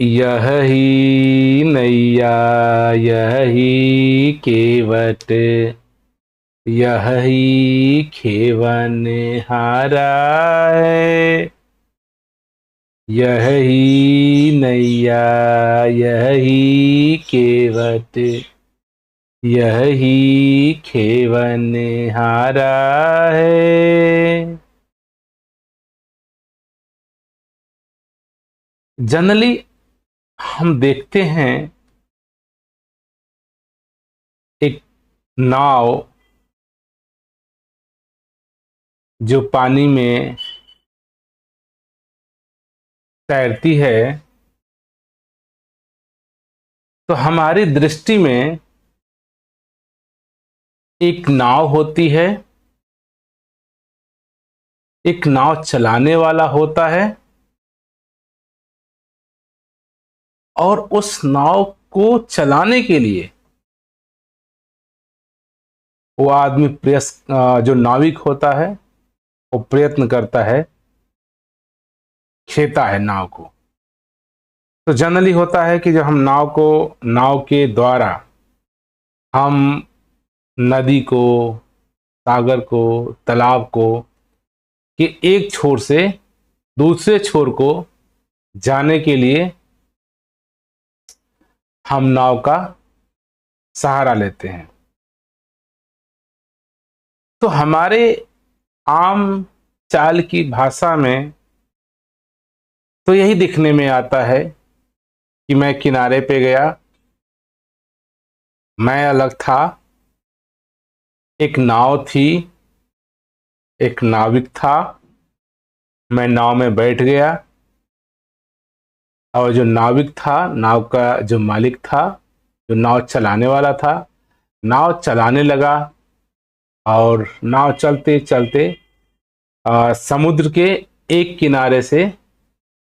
यही नैया यही केवट यही खेवन हारा है। यही नैया यही केवट यही खेवन हारा है। जनरली हम देखते हैं एक नाव जो पानी में तैरती है, तो हमारी दृष्टि में एक नाव होती है, एक नाव चलाने वाला होता है और उस नाव को चलाने के लिए वो आदमी जो नाविक होता है वो प्रयत्न करता है, खेता है नाव को। तो जनरली होता है कि जब हम नाव के द्वारा हम नदी को, सागर को, तालाब को के एक छोर से दूसरे छोर को जाने के लिए हम नाव का सहारा लेते हैं। तो हमारे आम चाल की भाषा में तो यही दिखने में आता है कि मैं किनारे पे गया, मैं अलग था, एक नाव थी, एक नाविक था, मैं नाव में बैठ गया और जो नाविक था, नाव का जो मालिक था, जो नाव चलाने वाला था, नाव चलाने लगा और नाव चलते चलते समुद्र के एक किनारे से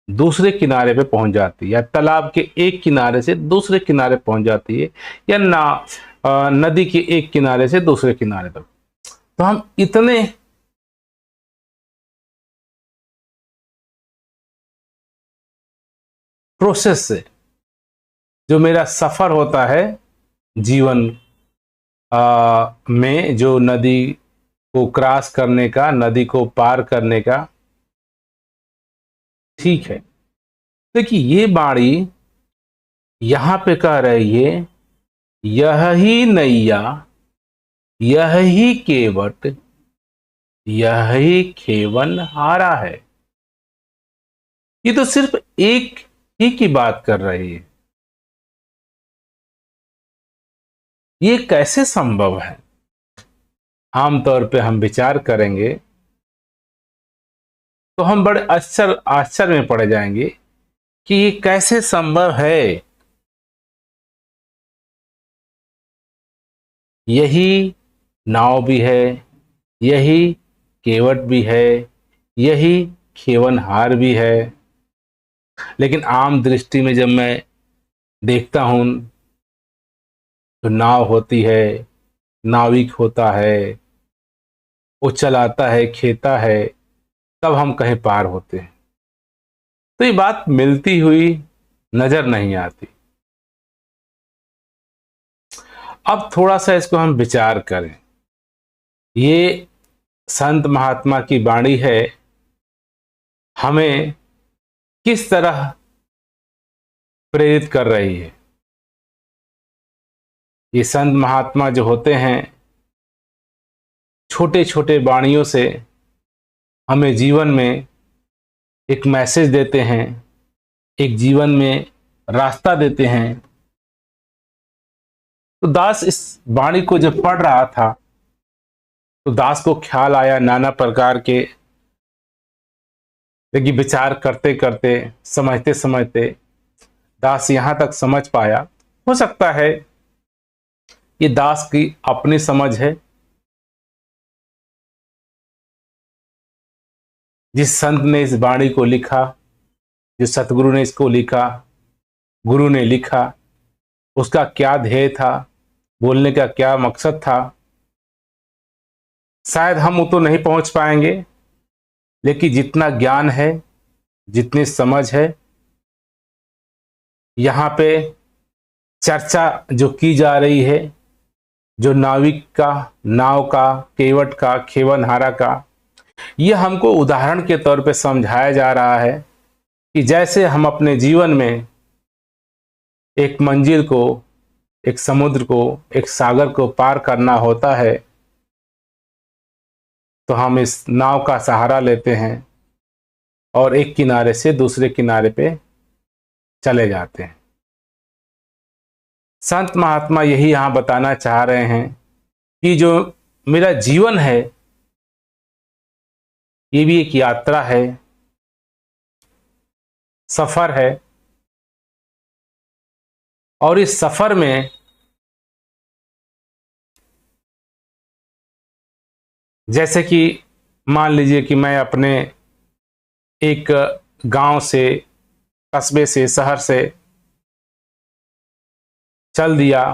दूसरे किनारे पे पहुंच जाती है, या तालाब के एक किनारे से दूसरे किनारे पहुंच जाती है, या नदी के एक किनारे से दूसरे किनारे तक। तो हम इतने प्रोसेस से जो मेरा सफर होता है जीवन में, जो नदी को क्रॉस करने का, नदी को पार करने का, ठीक है। देखिए ये बाणी यहां पे कह रही है, यही नैया यही केवट यही खेवन हारा है। ये तो सिर्फ एक ही की बात कर रही है। ये कैसे संभव है? आमतौर पे हम विचार करेंगे तो हम बड़े आश्चर्य में पड़ जाएंगे कि ये कैसे संभव है। यही नाव भी है, यही केवट भी है, यही खेवनहार भी है, लेकिन आम दृष्टि में जब मैं देखता हूं तो नाव होती है, नाविक होता है, वो चलाता है, खेता है, तब हम कहीं पार होते हैं। तो ये बात मिलती हुई नजर नहीं आती। अब थोड़ा सा इसको हम विचार करें। ये संत महात्मा की वाणी है, हमें किस तरह प्रेरित कर रही है। ये संत महात्मा जो होते हैं, छोटे छोटे वाणियों से हमें जीवन में एक मैसेज देते हैं, एक जीवन में रास्ता देते हैं। तो दास इस वाणी को जब पढ़ रहा था तो दास को ख्याल आया नाना प्रकार के, लेकिन विचार करते करते, समझते समझते दास यहां तक समझ पाया। हो सकता है ये दास की अपनी समझ है। जिस संत ने इस वाणी को लिखा, जिस सतगुरु ने इसको लिखा, गुरु ने लिखा, उसका क्या ध्येय था, बोलने का क्या मकसद था, शायद हम वो तो नहीं पहुंच पाएंगे, लेकिन जितना ज्ञान है, जितनी समझ है, यहाँ पे चर्चा जो की जा रही है, जो नाविक का, नाव का, केवट का, खेवनहारा का, यह हमको उदाहरण के तौर पे समझाया जा रहा है कि जैसे हम अपने जीवन में एक मंजिल को, एक समुद्र को, एक सागर को पार करना होता है तो हम इस नाव का सहारा लेते हैं और एक किनारे से दूसरे किनारे पे चले जाते हैं। संत महात्मा यही यहां बताना चाह रहे हैं कि जो मेरा जीवन है ये भी एक यात्रा है, सफर है, और इस सफर में जैसे कि मान लीजिए कि मैं अपने एक गांव से, कस्बे से, शहर से चल दिया,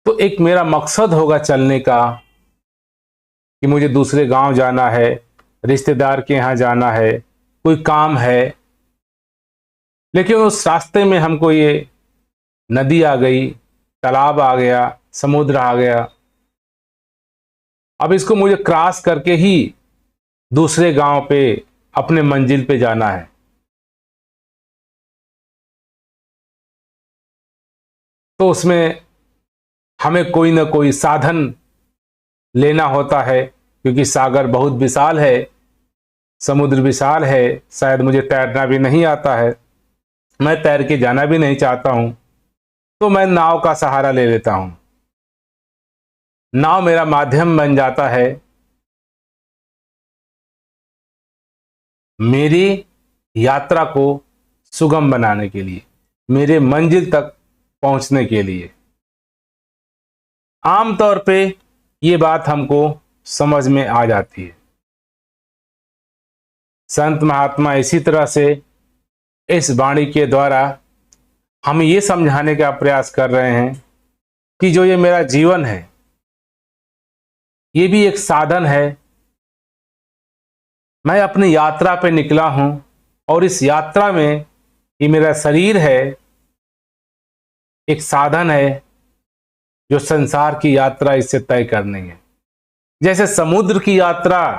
तो एक मेरा मकसद होगा चलने का कि मुझे दूसरे गांव जाना है, रिश्तेदार के यहाँ जाना है, कोई काम है। लेकिन उस रास्ते में हमको ये नदी आ गई, तालाब आ गया, समुद्र आ गया, अब इसको मुझे क्रॉस करके ही दूसरे गांव पे, अपने मंजिल पे जाना है। तो उसमें हमें कोई ना कोई साधन लेना होता है, क्योंकि सागर बहुत विशाल है, समुद्र विशाल है, शायद मुझे तैरना भी नहीं आता है, मैं तैर के जाना भी नहीं चाहता हूं, तो मैं नाव का सहारा ले लेता हूं। नाव मेरा माध्यम बन जाता है मेरी यात्रा को सुगम बनाने के लिए, मेरे मंजिल तक पहुंचने के लिए। आमतौर पे ये बात हमको समझ में आ जाती है। संत महात्मा इसी तरह से इस वाणी के द्वारा हमें ये समझाने का प्रयास कर रहे हैं कि जो ये मेरा जीवन है ये भी एक साधन है। मैं अपनी यात्रा पे निकला हूं और इस यात्रा में ये मेरा शरीर है, एक साधन है जो संसार की यात्रा इससे तय करनी है। जैसे समुद्र की यात्रा,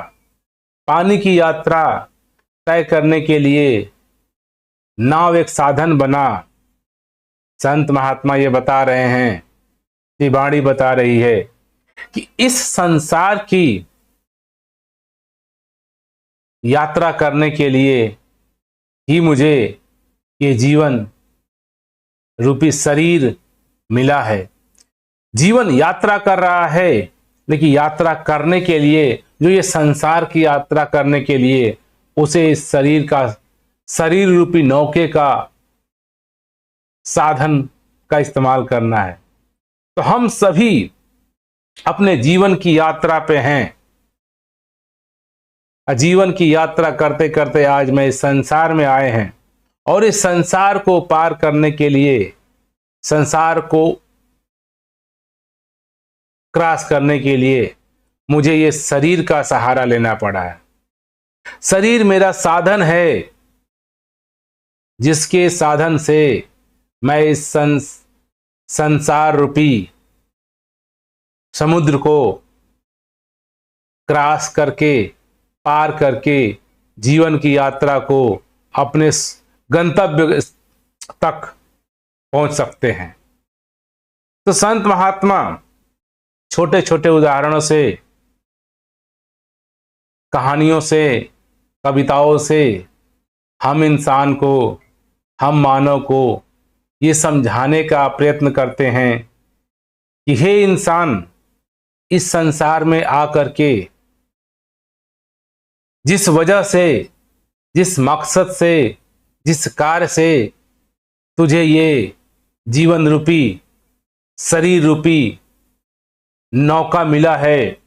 पानी की यात्रा तय करने के लिए नाव एक साधन बना, संत महात्मा ये बता रहे हैं, ये वाणी बता रही है कि इस संसार की यात्रा करने के लिए ही मुझे ये जीवन रूपी शरीर मिला है। जीवन यात्रा कर रहा है, लेकिन यात्रा करने के लिए, जो ये संसार की यात्रा करने के लिए उसे इस शरीर का, शरीर रूपी नौके का, साधन का इस्तेमाल करना है। तो हम सभी अपने जीवन की यात्रा पे हैं। जीवन की यात्रा करते करते आज मैं इस संसार में आए हैं और इस संसार को पार करने के लिए, संसार को क्रॉस करने के लिए मुझे ये शरीर का सहारा लेना पड़ा है। शरीर मेरा साधन है, जिसके साधन से मैं इस संसार रूपी समुद्र को क्रॉस करके, पार करके जीवन की यात्रा को अपने गंतव्य तक पहुंच सकते हैं। तो संत महात्मा छोटे छोटे उदाहरणों से, कहानियों से, कविताओं से हम इंसान को, हम मानव को ये समझाने का प्रयत्न करते हैं कि हे इंसान, इस संसार में आकर के जिस वजह से, जिस मकसद से, जिस कार्य से तुझे ये जीवन रूपी, शरीर रूपी नौका मिला है,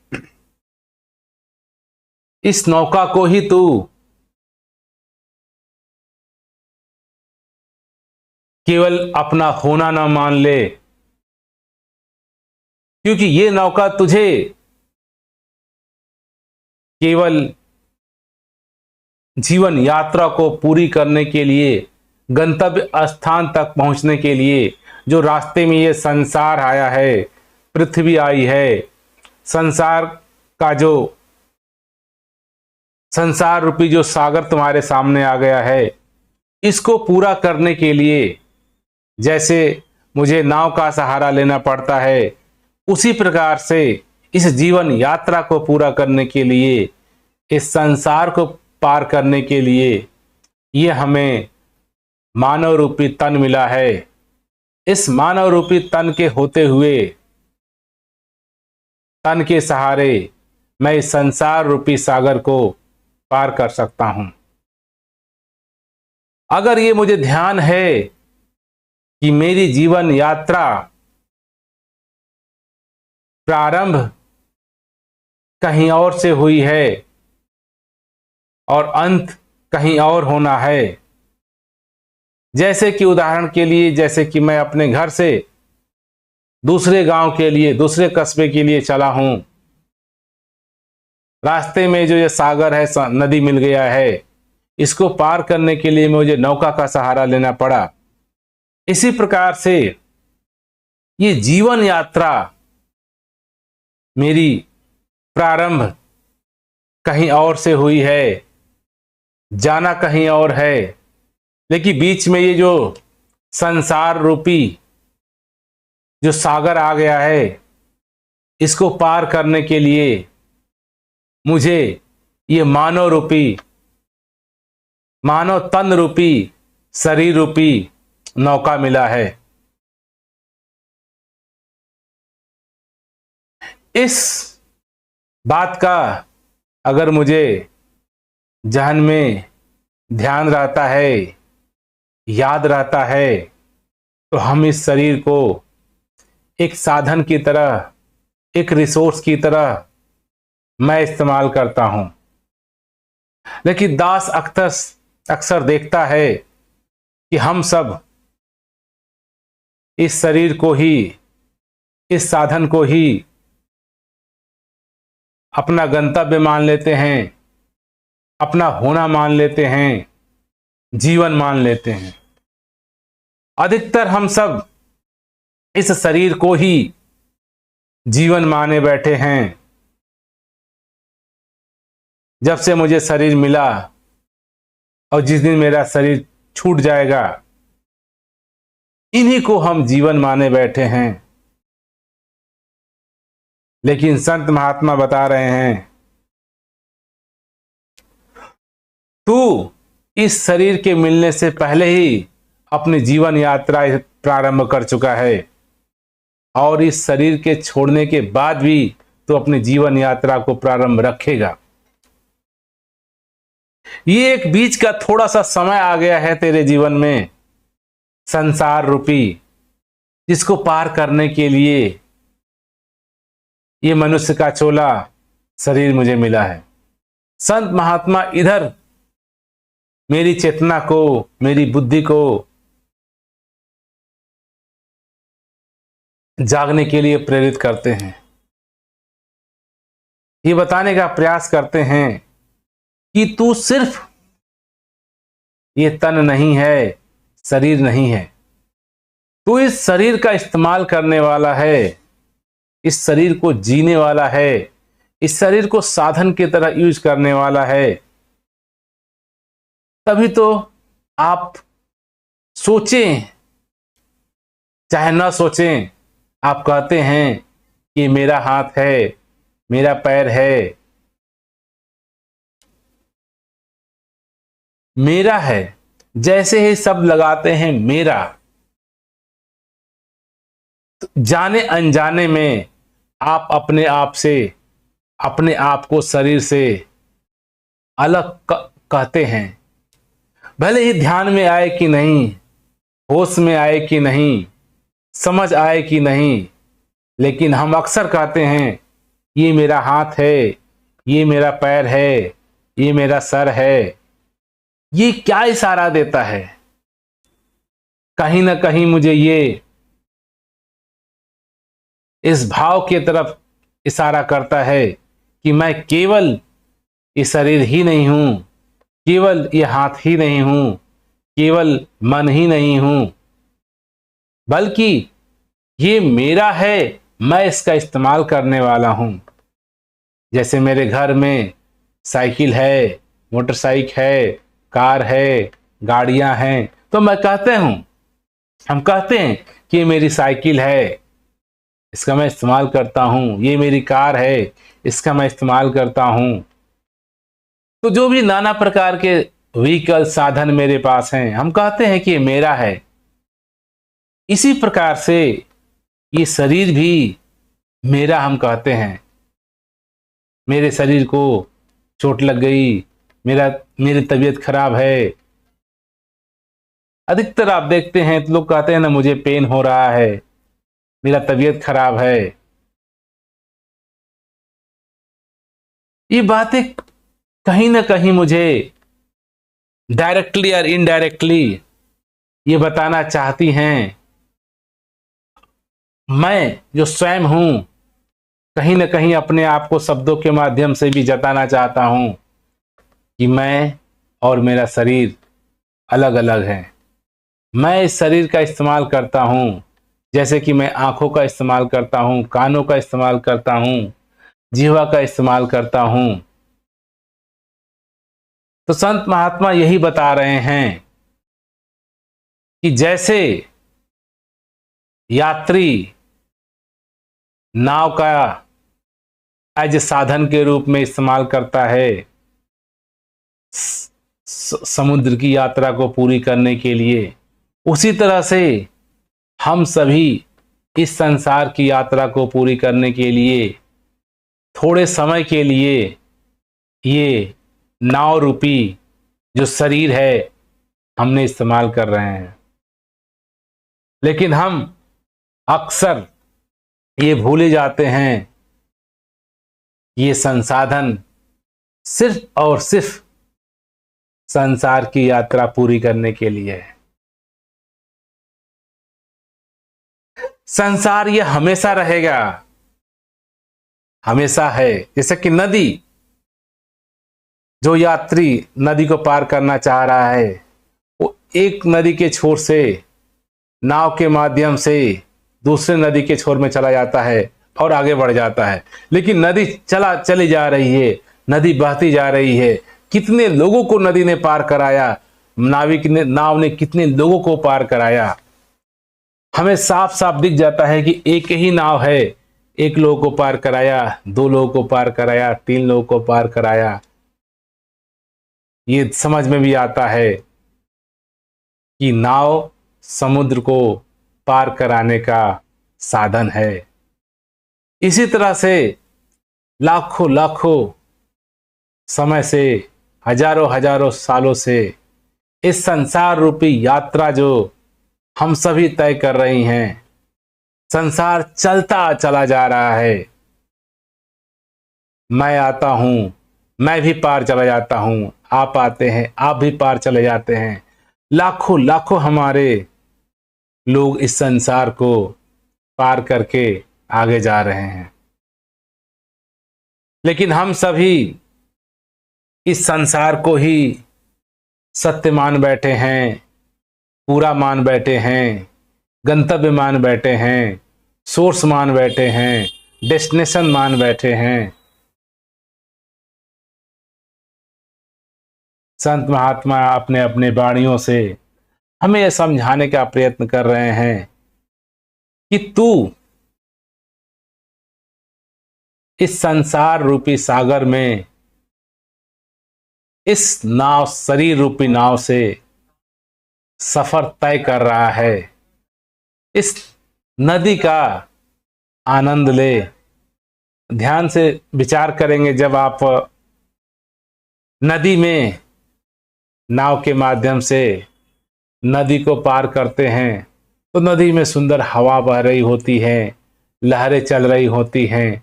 इस नौका को ही तू केवल अपना होना ना मान ले, क्योंकि ये नौका तुझे केवल जीवन यात्रा को पूरी करने के लिए गंतव्य स्थान तक पहुंचने के लिए जो रास्ते में ये संसार आया है, पृथ्वी आई है, संसार का जो संसार रूपी जो सागर तुम्हारे सामने आ गया है, इसको पूरा करने के लिए जैसे मुझे नाव का सहारा लेना पड़ता है, उसी प्रकार से इस जीवन यात्रा को पूरा करने के लिए, इस संसार को पार करने के लिए ये हमें मानव रूपी तन मिला है। इस मानव रूपी तन के होते हुए, तन के सहारे मैं इस संसार रूपी सागर को पार कर सकता हूं। अगर ये मुझे ध्यान है कि मेरी जीवन यात्रा प्रारंभ कहीं और से हुई है और अंत कहीं और होना है, जैसे कि उदाहरण के लिए, जैसे कि मैं अपने घर से दूसरे गांव के लिए, दूसरे कस्बे के लिए चला हूं, रास्ते में जो ये सागर है, नदी मिल गया है, इसको पार करने के लिए मुझे नौका का सहारा लेना पड़ा। इसी प्रकार से ये जीवन यात्रा मेरी प्रारंभ कहीं और से हुई है, जाना कहीं और है, लेकिन बीच में ये जो संसार रूपी जो सागर आ गया है, इसको पार करने के लिए मुझे ये मानव रूपी, मानव तन रूपी, शरीर रूपी नौका मिला है। इस बात का अगर मुझे जहन में ध्यान रहता है, याद रहता है, तो हम इस शरीर को एक साधन की तरह, एक रिसोर्स की तरह मैं इस्तेमाल करता हूं। लेकिन दास अक्सर देखता है कि हम सब इस शरीर को ही, इस साधन को ही अपना गंतव्य मान लेते हैं, अपना होना मान लेते हैं, जीवन मान लेते हैं। अधिकतर हम सब इस शरीर को ही जीवन माने बैठे हैं। जब से मुझे शरीर मिला और जिस दिन मेरा शरीर छूट जाएगा, इन्हीं को हम जीवन माने बैठे हैं। लेकिन संत महात्मा बता रहे हैं, तू इस शरीर के मिलने से पहले ही अपनी जीवन यात्रा प्रारंभ कर चुका है, और इस शरीर के छोड़ने के बाद भी तू अपनी जीवन यात्रा को प्रारंभ रखेगा। ये एक बीच का थोड़ा सा समय आ गया है तेरे जीवन में, संसार रूपी, जिसको पार करने के लिए ये मनुष्य का चोला शरीर मुझे मिला है। संत महात्मा इधर मेरी चेतना को, मेरी बुद्धि को जागने के लिए प्रेरित करते हैं। ये बताने का प्रयास करते हैं कि तू सिर्फ ये तन नहीं है, शरीर नहीं है, तू इस शरीर का इस्तेमाल करने वाला है, इस शरीर को जीने वाला है, इस शरीर को साधन की तरह यूज करने वाला है। तभी तो आप सोचें चाहे ना सोचें, आप कहते हैं कि मेरा हाथ है, मेरा पैर है, मेरा है। जैसे ही शब्द लगाते हैं मेरा, तो जाने अनजाने में आप अपने आप से, अपने आप को शरीर से अलग कहते हैं। भले ही ध्यान में आए कि नहीं, होश में आए कि नहीं, समझ आए कि नहीं, लेकिन हम अक्सर कहते हैं ये मेरा हाथ है, ये मेरा पैर है, ये मेरा सर है। ये क्या इशारा देता है? कहीं ना कहीं मुझे ये इस भाव की तरफ इशारा करता है कि मैं केवल ये शरीर ही नहीं हूं, केवल ये हाथ ही नहीं हूं, केवल मन ही नहीं हूं, बल्कि ये मेरा है, मैं इसका इस्तेमाल करने वाला हूं। जैसे मेरे घर में साइकिल है, मोटरसाइकिल है, कार है, गाड़ियां हैं, तो मैं कहते हूं, हम कहते हैं कि ये मेरी साइकिल है, इसका मैं इस्तेमाल करता हूं, ये मेरी कार है, इसका मैं इस्तेमाल करता हूं। तो जो भी नाना प्रकार के व्हीकल साधन मेरे पास हैं, हम कहते हैं कि ये मेरा है। इसी प्रकार से ये शरीर भी मेरा हम कहते हैं। मेरे शरीर को चोट लग गई, मेरी तबीयत खराब है। अधिकतर आप देखते हैं तो लोग कहते हैं ना, मुझे पेन हो रहा है, मेरा तबीयत खराब है। ये बातें कहीं ना कहीं मुझे डायरेक्टली और इनडायरेक्टली ये बताना चाहती हैं, मैं जो स्वयं हूं, कहीं ना कहीं अपने आप को शब्दों के माध्यम से भी जताना चाहता हूं कि मैं और मेरा शरीर अलग अलग है। मैं इस शरीर का इस्तेमाल करता हूं, जैसे कि मैं आंखों का इस्तेमाल करता हूं, कानों का इस्तेमाल करता हूं, जीवा का इस्तेमाल करता हूं। तो संत महात्मा यही बता रहे हैं कि जैसे यात्री नाव का एज साधन के रूप में इस्तेमाल करता है समुद्र की यात्रा को पूरी करने के लिए, उसी तरह से हम सभी इस संसार की यात्रा को पूरी करने के लिए थोड़े समय के लिए ये नाव रूपी जो शरीर है हमने इस्तेमाल कर रहे हैं। लेकिन हम अक्सर ये भूले जाते हैं, ये संसाधन सिर्फ और सिर्फ संसार की यात्रा पूरी करने के लिए है। संसार ये हमेशा रहेगा, हमेशा है। जैसे कि नदी, जो यात्री नदी को पार करना चाह रहा है, वो एक नदी के छोर से नाव के माध्यम से दूसरे नदी के छोर में चला जाता है और आगे बढ़ जाता है। लेकिन नदी चली जा रही है, नदी बहती जा रही है। कितने लोगों को नदी ने पार कराया, नाव ने कितने लोगों को पार कराया। हमें साफ साफ दिख जाता है कि एक ही नाव है, एक लोगों को पार कराया, दो लोगों को पार कराया, तीन लोगों को पार कराया। ये समझ में भी आता है कि नाव समुद्र को पार कराने का साधन है। इसी तरह से लाखों लाखों समय से, हजारों हजारों सालों से इस संसार रूपी यात्रा जो हम सभी तय कर रही हैं, संसार चलता चला जा रहा है। मैं आता हूं, मैं भी पार चला जाता हूं, आप आते हैं, आप भी पार चले जाते हैं। लाखों लाखों हमारे लोग इस संसार को पार करके आगे जा रहे हैं। लेकिन हम सभी इस संसार को ही सत्य मान बैठे हैं, पूरा मान बैठे हैं, गंतव्य मान बैठे हैं, सोर्स मान बैठे हैं, डेस्टिनेशन मान बैठे हैं। संत महात्मा अपने अपने वाणियों से हमें यह समझाने का प्रयत्न कर रहे हैं कि तू इस संसार रूपी सागर में इस नाव, शरीर रूपी नाव से सफर तय कर रहा है। इस नदी का आनंद ले। ध्यान से विचार करेंगे, जब आप नदी में नाव के माध्यम से नदी को पार करते हैं तो नदी में सुंदर हवा बह रही होती है, लहरें चल रही होती हैं।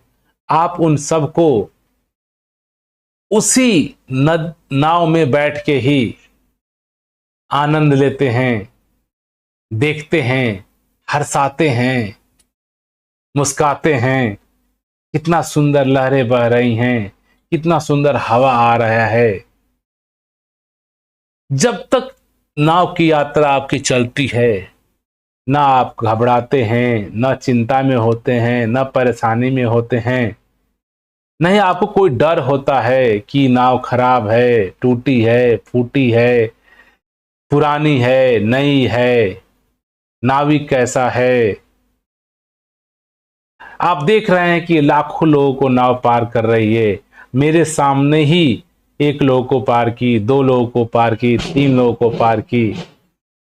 आप उन सब को उसी नाव में बैठ के ही आनंद लेते हैं, देखते हैं, हर्षाते हैं, मुस्काते हैं। कितना सुंदर लहरें बह रही हैं, कितना सुंदर हवा आ रहा है। जब तक नाव की यात्रा आपकी चलती है, ना आप घबराते हैं, ना चिंता में होते हैं, ना परेशानी में होते हैं, नहीं आपको कोई डर होता है कि नाव खराब है, टूटी है, फूटी है, पुरानी है, नई है, नाविक कैसा है। आप देख रहे हैं कि लाखों लोगों को नाव पार कर रही है। मेरे सामने ही एक लोगों को पार की, दो लोगों को पार की, तीन लोगों को पार की।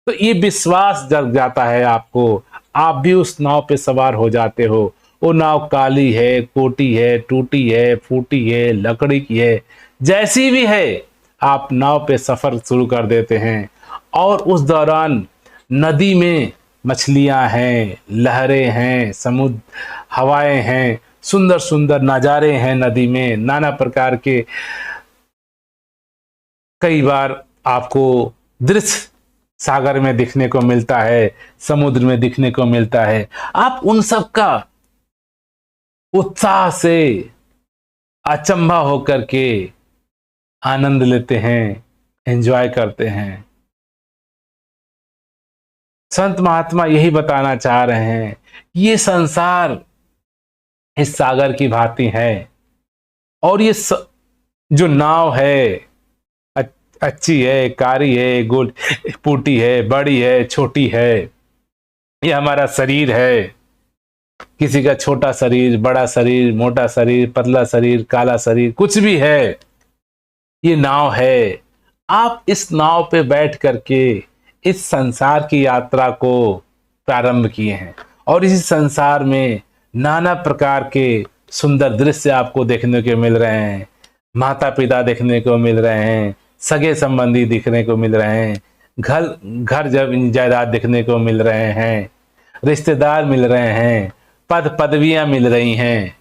तो ये विश्वास जग जाता है आपको, आप भी उस नाव पे सवार हो जाते हो। वो नाव काली है, कोटी है, टूटी है, फूटी है, लकड़ी की है, जैसी भी है, आप नाव पे सफर शुरू कर देते हैं। और उस दौरान नदी में मछलियां हैं, लहरें हैं, समुद्र हवाएं हैं, सुंदर सुंदर नजारे हैं नदी में, नाना प्रकार के कई बार आपको दृश्य सागर में दिखने को मिलता है, समुद्र में दिखने को मिलता है। आप उन सब का उत्साह से अचंभा होकर के आनंद लेते हैं, एंजॉय करते हैं। संत महात्मा यही बताना चाह रहे हैं, ये संसार इस सागर की भांति है, और ये जो नाव है, अच्छी है, कारी है, गोल फूटी है, बड़ी है, छोटी है, ये हमारा शरीर है। किसी का छोटा शरीर, बड़ा शरीर, मोटा शरीर, पतला शरीर, काला शरीर, कुछ भी है, ये नाव है। आप इस नाव पे बैठ करके इस संसार की यात्रा को प्रारंभ किए हैं, और इस संसार में नाना प्रकार के सुंदर दृश्य आपको देखने को मिल रहे हैं। माता पिता देखने को मिल रहे हैं, सगे संबंधी दिखने को मिल रहे हैं, घर घर जायदाद देखने को मिल रहे हैं, रिश्तेदार मिल रहे हैं, पद पदवियां मिल रही हैं।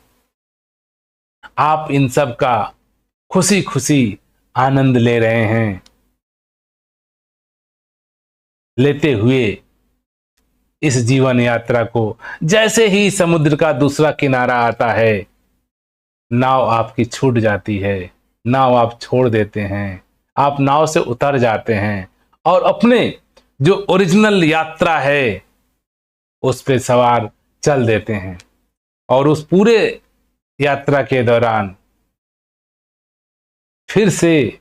आप इन सब का खुशी खुशी आनंद ले रहे हैं, लेते हुए इस जीवन यात्रा को। जैसे ही समुद्र का दूसरा किनारा आता है, नाव आपकी छूट जाती है, नाव आप छोड़ देते हैं, आप नाव से उतर जाते हैं और अपने जो ओरिजिनल यात्रा है उस पे सवार चल देते हैं। और उस पूरे यात्रा के दौरान फिर से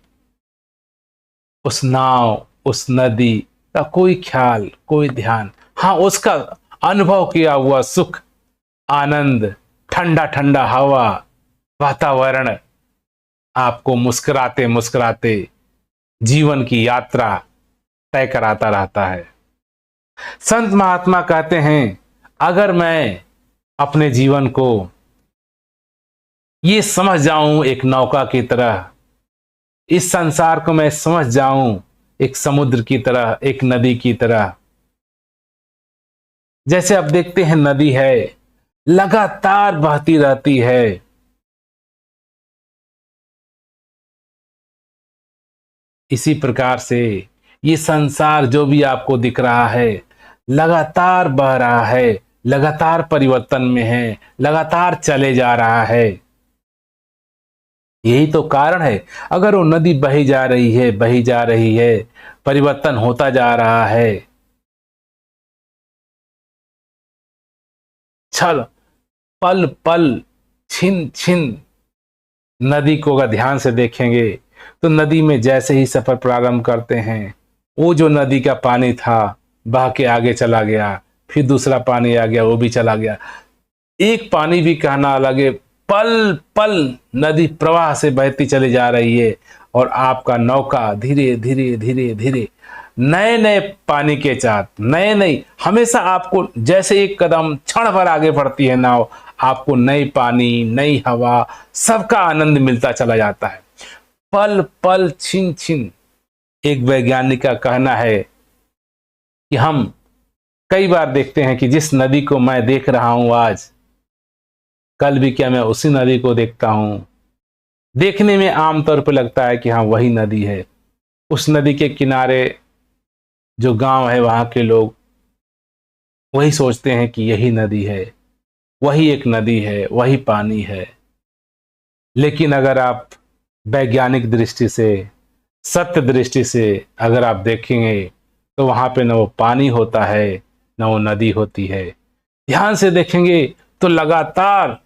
उस नाव, उस नदी का कोई ख्याल, कोई ध्यान, हाँ उसका अनुभव किया हुआ सुख, आनंद, ठंडा ठंडा हवा, वातावरण आपको मुस्कुराते मुस्कुराते जीवन की यात्रा तय कराता रहता है। संत महात्मा कहते हैं, अगर मैं अपने जीवन को ये समझ जाऊं एक नौका की तरह, इस संसार को मैं समझ जाऊं एक समुद्र की तरह, एक नदी की तरह। जैसे आप देखते हैं नदी है, लगातार बहती रहती है, इसी प्रकार से ये संसार जो भी आपको दिख रहा है लगातार बह रहा है, लगातार परिवर्तन में है, लगातार चले जा रहा है। यही तो कारण है, अगर वो नदी बही जा रही है, बही जा रही है, परिवर्तन होता जा रहा है, छल पल पल, छिन छिन नदी को अगर ध्यान से देखेंगे तो नदी में जैसे ही सफर प्रारंभ करते हैं, वो जो नदी का पानी था बह के आगे चला गया, फिर दूसरा पानी आ गया, वो भी चला गया। एक पानी भी कहना अलग है, पल पल नदी प्रवाह से बहती चली जा रही है, और आपका नौका धीरे धीरे धीरे धीरे नए नए पानी के साथ, नए नए, हमेशा आपको जैसे एक कदम क्षण भर आगे बढ़ती है नाव, आपको नई पानी, नई हवा, सबका आनंद मिलता चला जाता है। पल पल, छिन छिन। एक वैज्ञानिक का कहना है कि हम कई बार देखते हैं कि जिस नदी को मैं देख रहा हूं आज, कल भी क्या मैं उसी नदी को देखता हूं। देखने में आमतौर पर लगता है कि हाँ वही नदी है। उस नदी के किनारे जो गांव है, वहां के लोग वही सोचते हैं कि यही नदी है, वही एक नदी है, वही पानी है। लेकिन अगर आप वैज्ञानिक दृष्टि से, सत्य दृष्टि से अगर आप देखेंगे तो वहां पे न वो पानी होता है न वो नदी होती है। ध्यान से देखेंगे तो लगातार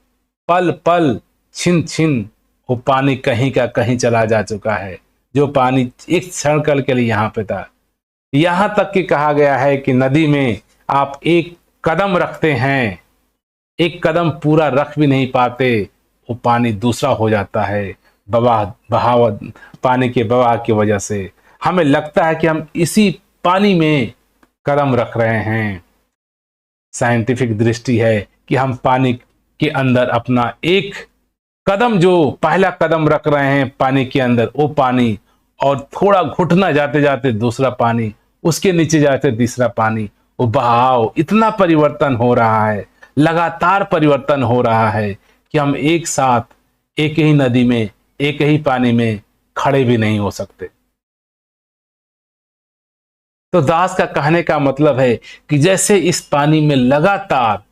पल पल छिन छिन वो पानी कहीं का कहीं चला जा चुका है। जो पानी एक क्षण कल के लिए यहाँ पे था, यहां तक कि कहा गया है कि नदी में आप एक कदम रखते हैं, एक कदम पूरा रख भी नहीं पाते, वो पानी दूसरा हो जाता है। बवाह बहाव पानी के बवाह की वजह से हमें लगता है कि हम इसी पानी में कदम रख रहे हैं। साइंटिफिक दृष्टि है कि हम पानी के अंदर अपना एक कदम, जो पहला कदम रख रहे हैं पानी के अंदर, वो पानी, और थोड़ा घुटना जाते जाते दूसरा पानी, उसके नीचे जाते तीसरा पानी, वो बहाव इतना परिवर्तन हो रहा है, लगातार परिवर्तन हो रहा है कि हम एक साथ एक ही नदी में एक ही पानी में खड़े भी नहीं हो सकते। तो दास का कहने का मतलब है कि जैसे इस पानी में लगातार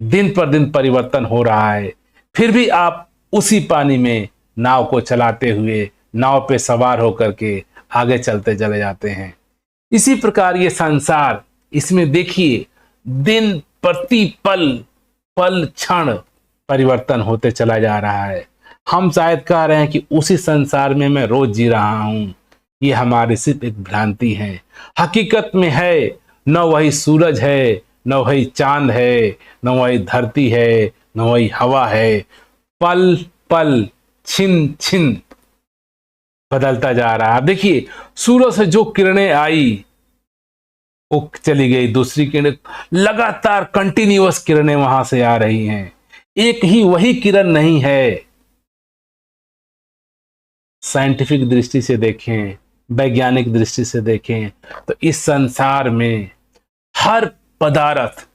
दिन पर दिन परिवर्तन हो रहा है, फिर भी आप उसी पानी में नाव को चलाते हुए, नाव पे सवार होकर के आगे चलते चले जाते हैं। इसी प्रकार ये संसार, इसमें देखिए दिन प्रति पल पल क्षण परिवर्तन होते चला जा रहा है। हम शायद कह रहे हैं कि उसी संसार में मैं रोज जी रहा हूं, ये हमारी सिर्फ एक भ्रांति है। हकीकत में है न वही सूरज है, न वही चांद है, न वही धरती है, न वही हवा है। पल पल छिन छिन बदलता जा रहा है। देखिए सूरज से जो किरणें आई वो चली गई, दूसरी किरणें, लगातार कंटिन्यूअस किरणें वहां से आ रही हैं। एक ही वही किरण नहीं है। साइंटिफिक दृष्टि से देखें, वैज्ञानिक दृष्टि से देखें तो इस संसार में हर पदार्थ,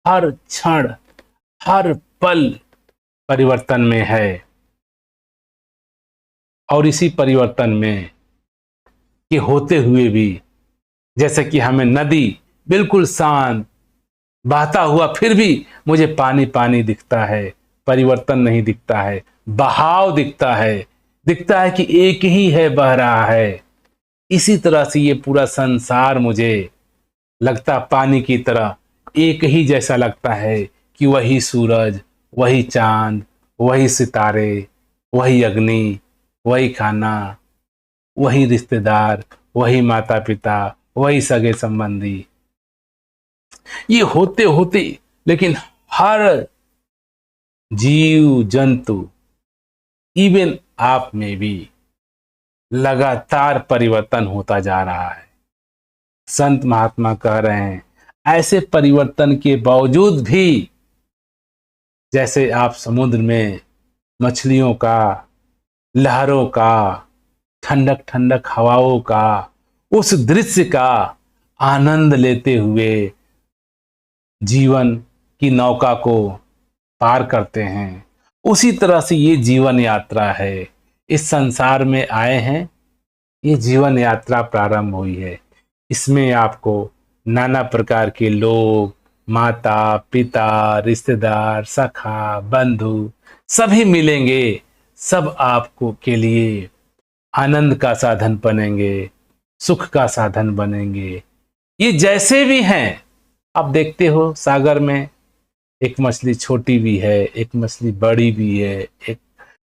हर क्षण, हर पल परिवर्तन में है। और इसी परिवर्तन में के होते हुए भी, जैसे कि हमें नदी बिल्कुल शांत बहता हुआ फिर भी मुझे पानी पानी दिखता है, परिवर्तन नहीं दिखता है, बहाव दिखता है, दिखता है कि एक ही है बह रहा है। इसी तरह से ये पूरा संसार मुझे लगता पानी की तरह एक ही जैसा लगता है कि वही सूरज, वही चांद, वही सितारे, वही अग्नि, वही खाना, वही रिश्तेदार, वही माता पिता, वही सगे संबंधी, ये होते होते लेकिन हर जीव जंतु, इवन आप में भी लगातार परिवर्तन होता जा रहा है। संत महात्मा कह रहे हैं ऐसे परिवर्तन के बावजूद भी, जैसे आप समुद्र में मछलियों का, लहरों का, ठंडक ठंडक हवाओं का, उस दृश्य का आनंद लेते हुए जीवन की नौका को पार करते हैं, उसी तरह से ये जीवन यात्रा है। इस संसार में आए हैं, ये जीवन यात्रा प्रारंभ हुई है। इसमें आपको नाना प्रकार के लोग, माता पिता, रिश्तेदार, सखा, बंधु सभी मिलेंगे। सब आपको के लिए आनंद का साधन बनेंगे, सुख का साधन बनेंगे। ये जैसे भी हैं, आप देखते हो सागर में एक मछली छोटी भी है, एक मछली बड़ी भी है, एक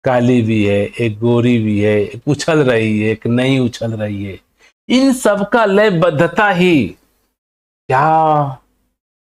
काली भी है, एक गोरी भी है, एक उछल रही है, एक नहीं उछल रही है। इन सब का लयबद्धता ही क्या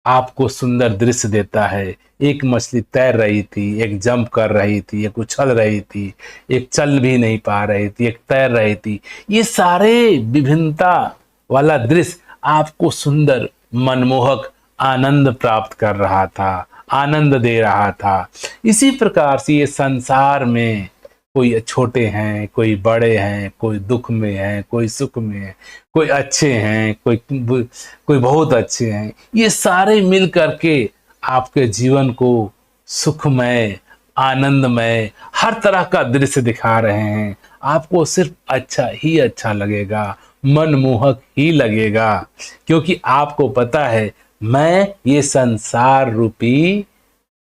आपको सुंदर दृश्य देता है। एक मछली तैर रही थी, एक जंप कर रही थी, एक उछल रही थी, एक चल भी नहीं पा रही थी, एक तैर रही थी। ये सारे विभिन्नता वाला दृश्य आपको सुंदर, मनमोहक आनंद प्राप्त कर रहा था, आनंद दे रहा था। इसी प्रकार से ये संसार में कोई छोटे हैं, कोई बड़े हैं, कोई दुख में हैं, कोई सुख में है, कोई अच्छे हैं, कोई बहुत अच्छे हैं। ये सारे मिल करके आपके जीवन को सुखमय, आनंदमय, हर तरह का दृश्य दिखा रहे हैं। आपको सिर्फ अच्छा ही अच्छा लगेगा, मनमोहक ही लगेगा, क्योंकि आपको पता है मैं ये संसार रूपी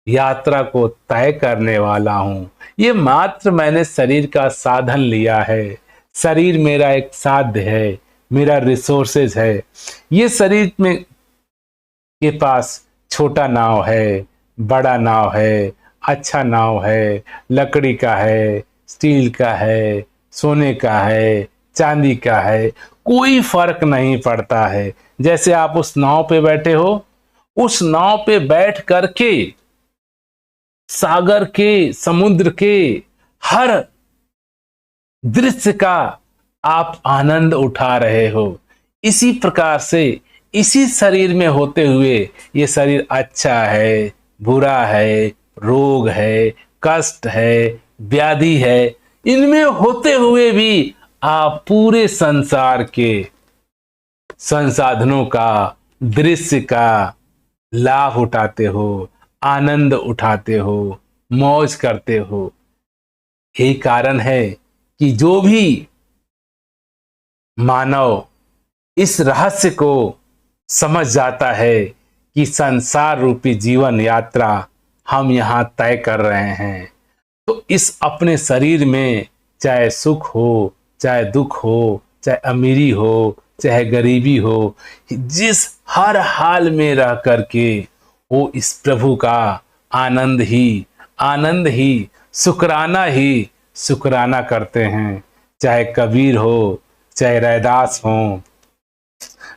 यात्रा को तय करने वाला हूं। ये मात्र मैंने शरीर का साधन लिया है, शरीर मेरा एक साध्य है, मेरा रिसोर्सेज है। ये शरीर में के पास छोटा नाव है, बड़ा नाव है, अच्छा नाव है, लकड़ी का है, स्टील का है, सोने का है, चांदी का है, कोई फर्क नहीं पड़ता है। जैसे आप उस नाव पे बैठे हो, उस नाव पे बैठ करके सागर के, समुद्र के हर दृश्य का आप आनंद उठा रहे हो। इसी प्रकार से इसी शरीर में होते हुए, ये शरीर अच्छा है, बुरा है, रोग है, कष्ट है, व्याधि है, इनमें होते हुए भी आप पूरे संसार के संसाधनों का, दृश्य का लाभ उठाते हो, आनंद उठाते हो, मौज करते हो। यही कारण है कि जो भी मानव इस रहस्य को समझ जाता है कि संसार रूपी जीवन यात्रा हम यहां तय कर रहे हैं, तो इस अपने शरीर में चाहे सुख हो, चाहे दुख हो, चाहे अमीरी हो, चाहे गरीबी हो, जिस हर हाल में रह करके वो इस प्रभु का आनंद ही शुक्राना करते हैं। चाहे कबीर हो, चाहे रैदास हो,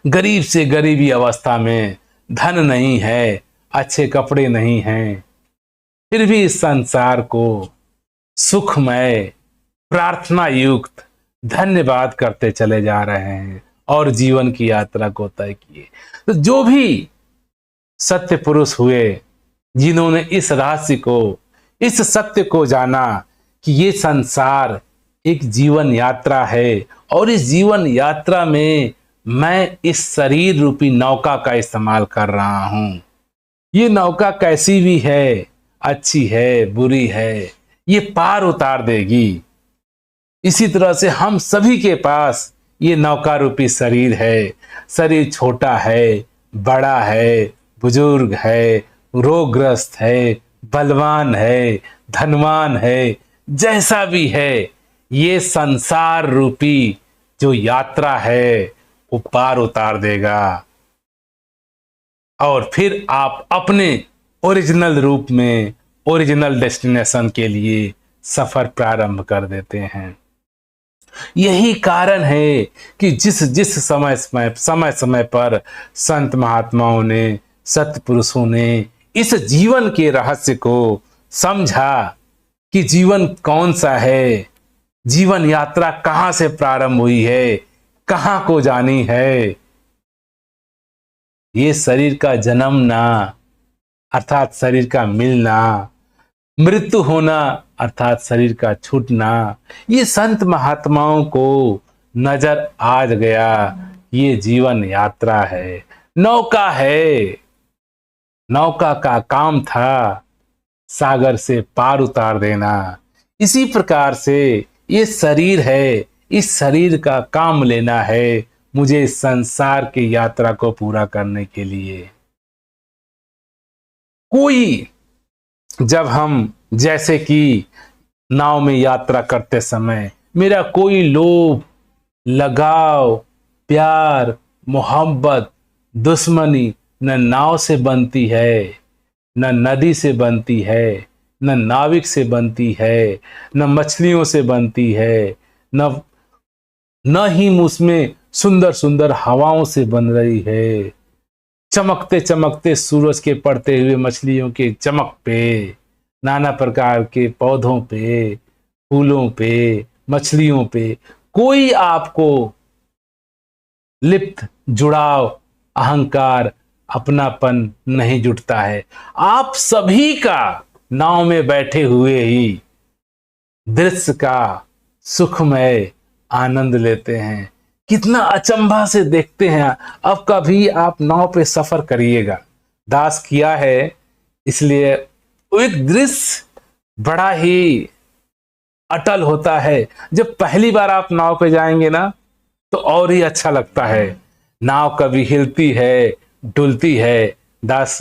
गरीब से गरीबी अवस्था में, धन नहीं है, अच्छे कपड़े नहीं हैं, फिर भी इस संसार को सुखमय, प्रार्थना युक्त धन्यवाद करते चले जा रहे हैं और जीवन की यात्रा को तय किए। तो जो भी सत्य पुरुष हुए, जिन्होंने इस रहस्य को, इस सत्य को जाना कि ये संसार एक जीवन यात्रा है और इस जीवन यात्रा में मैं इस शरीर रूपी नौका का इस्तेमाल कर रहा हूं। ये नौका कैसी भी है, अच्छी है, बुरी है, ये पार उतार देगी। इसी तरह से हम सभी के पास ये नौका रूपी शरीर है। शरीर छोटा है, बड़ा है, बुजुर्ग है, रोगग्रस्त है, बलवान है, धनवान है, जैसा भी है, ये संसार रूपी जो यात्रा है वो पार उतार देगा और फिर आप अपने ओरिजिनल रूप में, ओरिजिनल डेस्टिनेशन के लिए सफर प्रारंभ कर देते हैं। यही कारण है कि जिस जिस समय पर संत महात्माओं ने, सत्य पुरुषों ने इस जीवन के रहस्य को समझा कि जीवन कौन सा है, जीवन यात्रा कहां से प्रारंभ हुई है, कहां को जानी है। ये शरीर का जन्मना अर्थात शरीर का मिलना, मृत्यु होना अर्थात शरीर का छूटना, ये संत महात्माओं को नजर आ गया। ये जीवन यात्रा है, नौका है। नौका का काम था सागर से पार उतार देना। इसी प्रकार से ये शरीर है, इस शरीर का काम लेना है मुझे इस संसार की यात्रा को पूरा करने के लिए। कोई, जब हम जैसे कि नाव में यात्रा करते समय मेरा कोई लोभ, लगाव, प्यार, मोहब्बत, दुश्मनी न नाव से बनती है, न नदी से बनती है, न नाविक से बनती है, न मछलियों से बनती है, न ही उसमें सुंदर सुंदर हवाओं से बन रही है। चमकते चमकते सूरज के पड़ते हुए मछलियों के चमक पे, नाना प्रकार के पौधों पे, फूलों पे, मछलियों पे कोई आपको लिप्त, जुड़ाव, अहंकार, अपनापन नहीं जुटता है। आप सभी का नाव में बैठे हुए ही दृश्य का सुखमय आनंद लेते हैं। कितना अचंभा से देखते हैं। अब कभी आप नाव पे सफर करिएगा, दास किया है इसलिए वो एक दृश्य बड़ा ही अटल होता है। जब पहली बार आप नाव पे जाएंगे ना तो और ही अच्छा लगता है। नाव कभी हिलती है, डुलती है। दास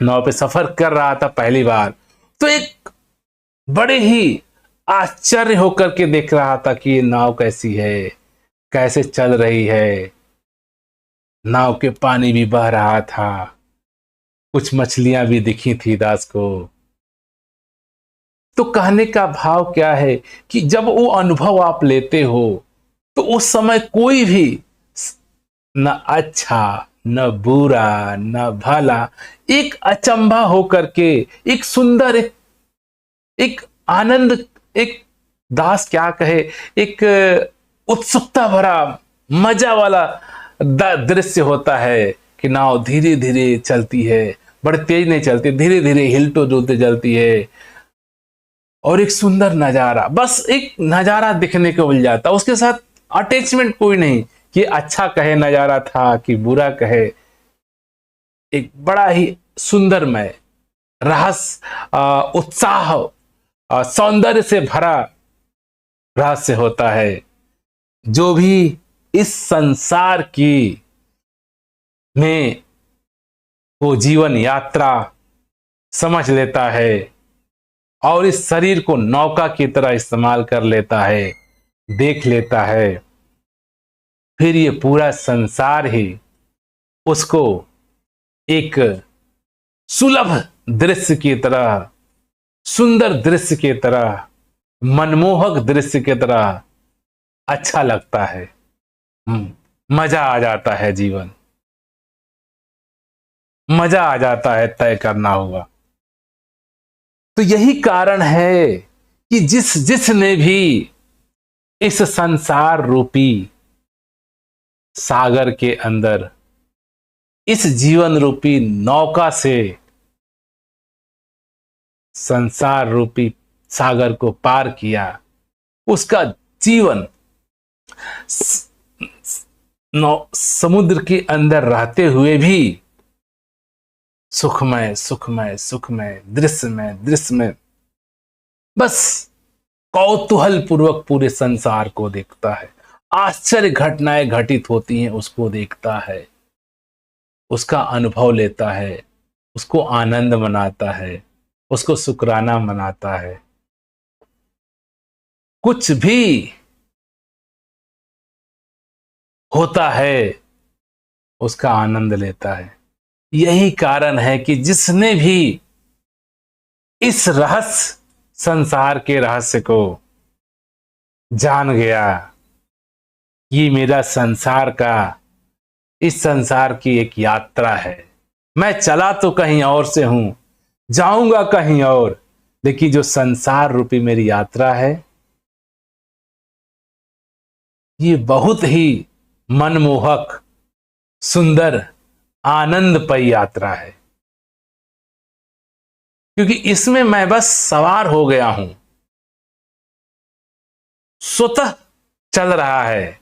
नाव पे सफर कर रहा था पहली बार, तो एक बड़े ही आश्चर्य होकर के देख रहा था कि ये नाव कैसी है। कैसे चल रही है। नाव के पानी भी बह रहा था, कुछ मछलियां भी दिखी थी दास को। तो कहने का भाव क्या है कि जब वो अनुभव आप लेते हो तो उस समय कोई भी न अच्छा न बुरा न भला, एक अचंभा होकर के, एक सुंदर, एक आनंद, एक दास क्या कहे, एक उत्सुकता भरा मजा वाला दृश्य होता है कि नाव धीरे धीरे चलती है, बड़े तेज नहीं चलती, धीरे धीरे हिलते डुलते चलती है, और एक सुंदर नजारा, बस एक नजारा दिखने को मिल जाता, उसके साथ अटैचमेंट कोई नहीं कि अच्छा कहे नजारा था कि बुरा कहे। एक बड़ा ही सुंदरमय रहस्य, उत्साह, सौंदर्य से भरा रहस्य होता है। जो भी इस संसार की में वो जीवन यात्रा समझ लेता है और इस शरीर को नौका की तरह इस्तेमाल कर लेता है, देख लेता है, फिर ये पूरा संसार ही उसको एक सुलभ दृश्य की तरह, सुंदर दृश्य की तरह, मनमोहक दृश्य की तरह अच्छा लगता है। मजा आ जाता है, जीवन मजा आ जाता है, तय करना होगा। तो यही कारण है कि जिसने भी इस संसार रूपी सागर के अंदर, इस जीवन रूपी नौका से संसार रूपी सागर को पार किया, उसका जीवन समुद्र के अंदर रहते हुए भी सुखमय सुखमय सुखमय, दृश्यमय दृश्यमय, बस कौतूहल पूर्वक पूरे संसार को देखता है, आश्चर्य घटनाएं घटित होती हैं उसको देखता है, उसका अनुभव लेता है, उसको आनंद मनाता है, उसको शुक्राना मनाता है। कुछ भी होता है उसका आनंद लेता है। यही कारण है कि जिसने भी इस रहस्य, संसार के रहस्य को जान गया, ये मेरा संसार का, इस संसार की एक यात्रा है, मैं चला तो कहीं और से हूं, जाऊंगा कहीं और, लेकिन जो संसार रूपी मेरी यात्रा है, ये बहुत ही मनमोहक, सुंदर, आनंदमयी यात्रा है, क्योंकि इसमें मैं बस सवार हो गया हूं, स्वतः चल रहा है।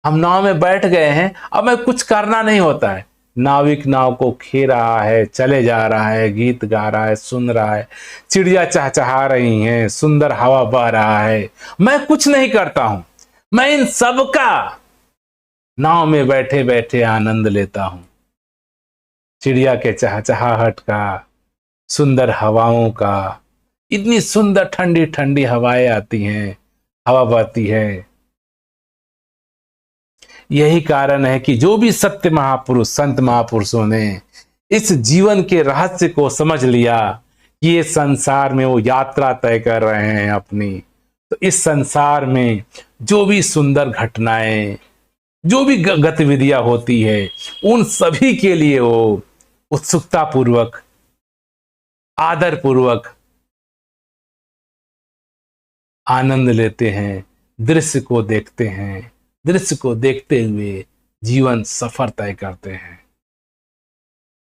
हम नाव में बैठ गए हैं, अब मैं कुछ करना नहीं होता है, नाविक नाव को खे रहा है, चले जा रहा है, गीत गा रहा है, सुन रहा है, चिड़िया चहचहा रही हैं, सुंदर हवा बह रहा है, मैं कुछ नहीं करता हूं, मैं इन सब का नाव में बैठे बैठे आनंद लेता हूं, चिड़िया के चहचहाहट का, सुंदर हवाओं का, इतनी सुंदर ठंडी ठंडी हवाएं आती हैं, हवा बहती है। यही कारण है कि जो भी सत्य महापुरुष, संत महापुरुषों ने इस जीवन के रहस्य को समझ लिया कि ये संसार में वो यात्रा तय कर रहे हैं अपनी, तो इस संसार में जो भी सुंदर घटनाएं, जो भी गतिविधियां होती है, उन सभी के लिए वो उत्सुकता पूर्वक, आदर पूर्वक आनंद लेते हैं, दृश्य को देखते हैं, दृश्य को देखते हुए जीवन सफर तय करते हैं।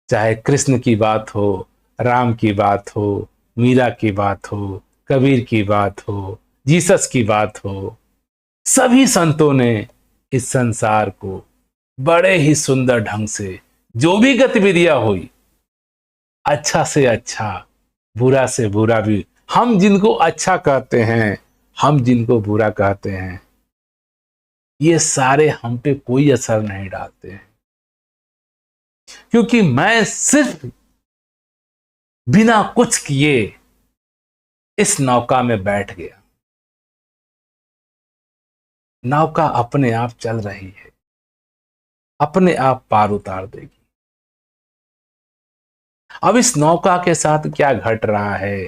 चाहे कृष्ण की बात हो, राम की बात हो, मीरा की बात हो, कबीर की बात हो, जीसस की बात हो, सभी संतों ने इस संसार को बड़े ही सुंदर ढंग से, जो भी गतिविधियां हुई, अच्छा से अच्छा, बुरा से बुरा भी, हम जिनको अच्छा कहते हैं, हम जिनको बुरा कहते हैं, ये सारे हम पे कोई असर नहीं डालते हैं, क्योंकि मैं सिर्फ बिना कुछ किए इस नौका में बैठ गया। नौका अपने आप चल रही है, अपने आप पार उतार देगी। अब इस नौका के साथ क्या घट रहा है?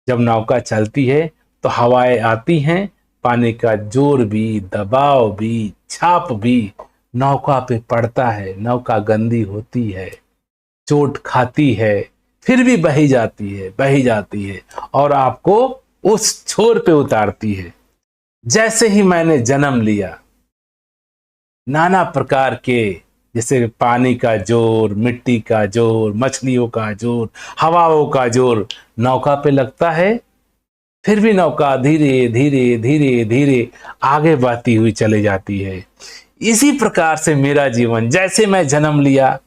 जब नौका चलती है तो हवाएं आती हैं, पानी का जोर भी, दबाव भी, छाप भी नौका पे पड़ता है। नौका गंदी होती है, चोट खाती है, फिर भी बही जाती है, बही जाती है और आपको उस छोर पे उतारती है। जैसे ही मैंने जन्म लिया, नाना प्रकार के, जैसे पानी का जोर, मिट्टी का जोर, मछलियों का जोर, हवाओं का जोर नौका पे लगता है, फिर भी नौका धीरे धीरे धीरे धीरे आगे बढ़ती हुई चली जाती है। इसी प्रकार से मेरा जीवन, जैसे मैं जन्म लिया,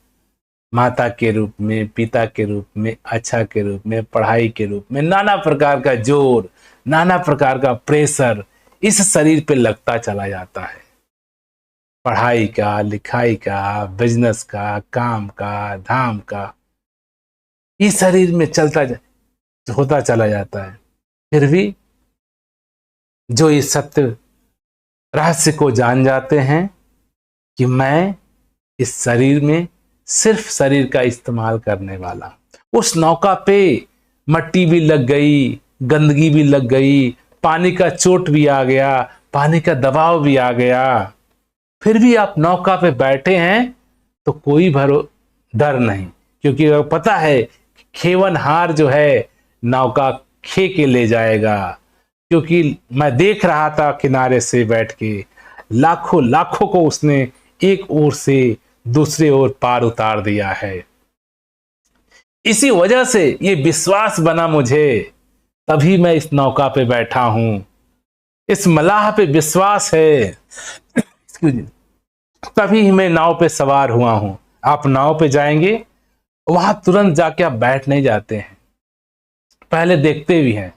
माता के रूप में, पिता के रूप में, अच्छा के रूप में, पढ़ाई के रूप में, नाना प्रकार का जोर, नाना प्रकार का प्रेशर इस शरीर पे लगता चला जाता है। पढ़ाई का, लिखाई का, बिजनेस का, काम का, धाम का, इस शरीर में होता चला जाता है। फिर भी जो इस सत्य रहस्य को जान जाते हैं कि मैं इस शरीर में सिर्फ शरीर का इस्तेमाल करने वाला, उस नौका पे मट्टी भी लग गई, गंदगी भी लग गई, पानी का चोट भी आ गया, पानी का दबाव भी आ गया, फिर भी आप नौका पे बैठे हैं तो कोई डर नहीं, क्योंकि पता है खेवनहार जो है नौका खे के ले जाएगा। क्योंकि मैं देख रहा था किनारे से बैठ के, लाखों लाखों को उसने एक ओर से दूसरे ओर पार उतार दिया है। इसी वजह से ये विश्वास बना मुझे, तभी मैं इस नौका पे बैठा हूं। इस मलाह पे विश्वास है, तभी मैं नाव पे सवार हुआ हूं। आप नाव पे जाएंगे, वहां तुरंत जाके आप बैठ नहीं जाते हैं, पहले देखते भी हैं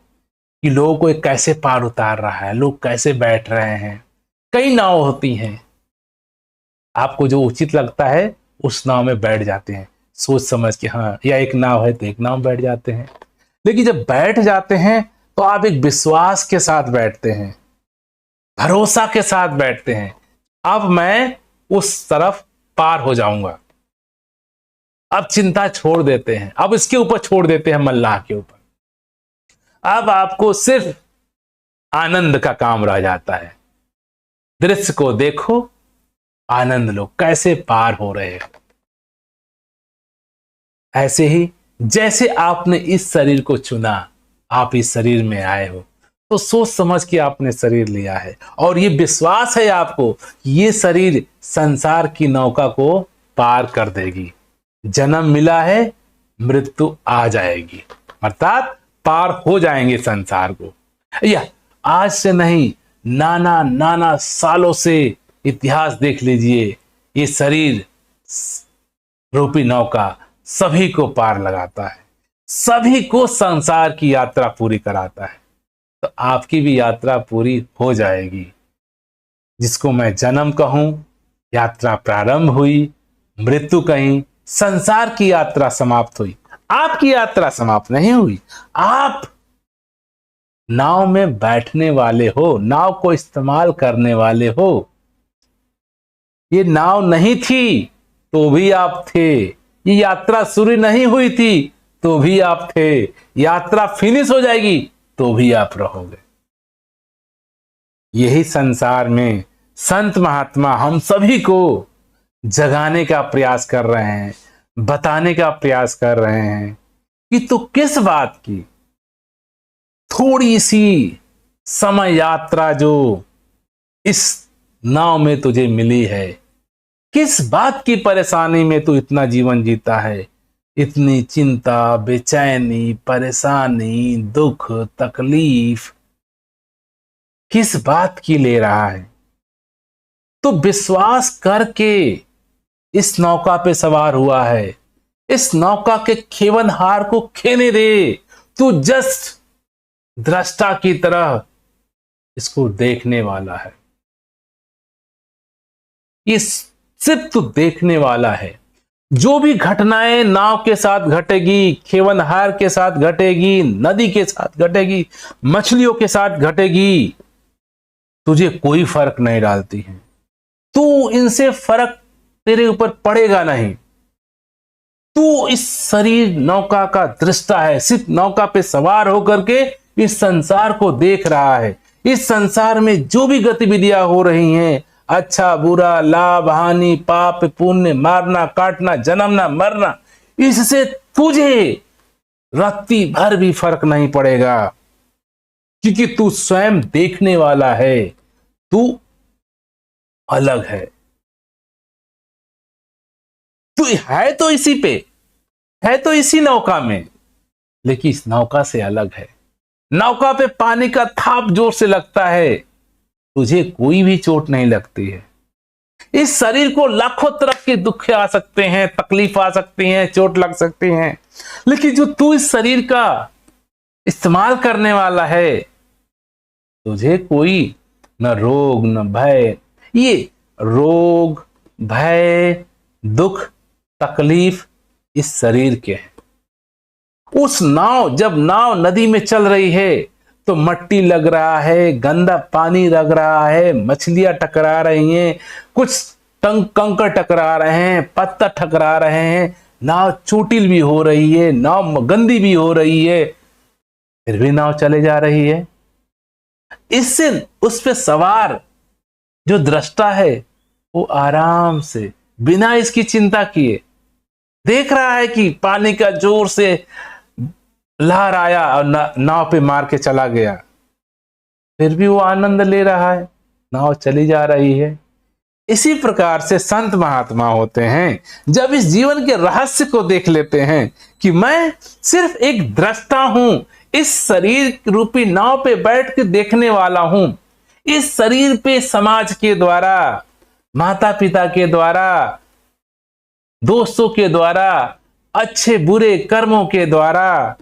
कि लोगों को कैसे पार उतार रहा है, लोग कैसे बैठ रहे हैं। कई नाव होती हैं, आपको जो उचित लगता है उस नाव में बैठ जाते हैं, सोच समझ के, हाँ या एक नाव है तो एक नाव में बैठ जाते हैं। लेकिन जब बैठ जाते हैं तो आप एक विश्वास के साथ बैठते हैं, भरोसा के साथ बैठते हैं, अब मैं उस तरफ पार हो जाऊंगा। अब चिंता छोड़ देते हैं, अब इसके ऊपर छोड़ देते हैं, मल्लाह के ऊपर। अब आपको सिर्फ आनंद का काम रह जाता है। दृश्य को देखो, आनंद लो, कैसे पार हो रहे हैं। ऐसे ही जैसे आपने इस शरीर को चुना, आप इस शरीर में आए हो तो सोच समझ के आपने शरीर लिया है, और ये विश्वास है आपको कि ये शरीर संसार की नौका को पार कर देगी। जन्म मिला है, मृत्यु आ जाएगी, अर्थात पार हो जाएंगे संसार को। या आज से नहीं, नाना नाना सालों से इतिहास देख लीजिए, ये शरीर रूपी नौका सभी को पार लगाता है, सभी को संसार की यात्रा पूरी कराता है। तो आपकी भी यात्रा पूरी हो जाएगी। जिसको मैं जन्म कहूं, यात्रा प्रारंभ हुई, मृत्यु कहीं, संसार की यात्रा समाप्त हुई, आपकी यात्रा समाप्त नहीं हुई। आप नाव में बैठने वाले हो, नाव को इस्तेमाल करने वाले हो। ये नाव नहीं थी तो भी आप थे, ये यात्रा शुरू नहीं हुई थी तो भी आप थे, यात्रा फिनिश हो जाएगी तो भी आप रहोगे। यही संसार में संत महात्मा हम सभी को जगाने का प्रयास कर रहे हैं, बताने का प्रयास कर रहे हैं कि तू किस बात की थोड़ी सी समय यात्रा जो इस नाव में तुझे मिली है, किस बात की परेशानी में तू इतना जीवन जीता है, इतनी चिंता, बेचैनी, परेशानी, दुख, तकलीफ किस बात की ले रहा है। तो विश्वास करके इस नौका पे सवार हुआ है, इस नौका के खेवनहार को खेने दे। तू जस्ट दृष्टा की तरह इसको देखने वाला है, ये सिर्फ तू देखने वाला है। जो भी घटनाएं नाव के साथ घटेगी, खेवनहार के साथ घटेगी, नदी के साथ घटेगी, मछलियों के साथ घटेगी, तुझे कोई फर्क नहीं डालती हैं। तू इनसे फर्क तेरे ऊपर पड़ेगा नहीं। तू इस शरीर नौका का दृष्टा है, सिर्फ नौका पे सवार होकर के इस संसार को देख रहा है। इस संसार में जो भी गतिविधियां हो रही हैं, अच्छा बुरा, लाभ हानि, पाप पुण्य, मारना काटना, जन्मना मरना, इससे तुझे रत्ती भर भी फर्क नहीं पड़ेगा, क्योंकि तू स्वयं देखने वाला है। तू अलग है। तू है तो इसी पे, है तो इसी नौका में, लेकिन इस नौका से अलग है। नौका पे पानी का थाप जोर से लगता है, तुझे कोई भी चोट नहीं लगती है। इस शरीर को लाखों तरह के दुख आ सकते हैं, तकलीफ आ सकती हैं, चोट लग सकती हैं, लेकिन जो तू इस शरीर का इस्तेमाल करने वाला है, तुझे कोई न रोग न भय, ये रोग भय दुख तकलीफ इस शरीर के हैं। उस नाव, जब नाव नदी में चल रही है तो मट्टी लग रहा है, गंदा पानी लग रहा है, मछलियां टकरा रही हैं, कुछ कंकड़ टकरा रहे हैं, पत्थर टकरा रहे हैं, नाव चोटिल भी हो रही है, नाव गंदी भी हो रही है, फिर भी नाव चले जा रही है। इससे उस पे सवार जो दृष्टा है वो आराम से बिना इसकी चिंता किए देख रहा है कि पानी का जोर से लहर आया और नाव पे मार के चला गया, फिर भी वो आनंद ले रहा है, नाव चली जा रही है। इसी प्रकार से संत महात्मा होते हैं, जब इस जीवन के रहस्य को देख लेते हैं कि मैं सिर्फ एक दृष्टा हूं, इस शरीर रूपी नाव पे बैठ के देखने वाला हूं, इस शरीर पे समाज के द्वारा, माता पिता के द्वारा, दोस्तों के द्वारा, अच्छे बुरे कर्मों के द्वारा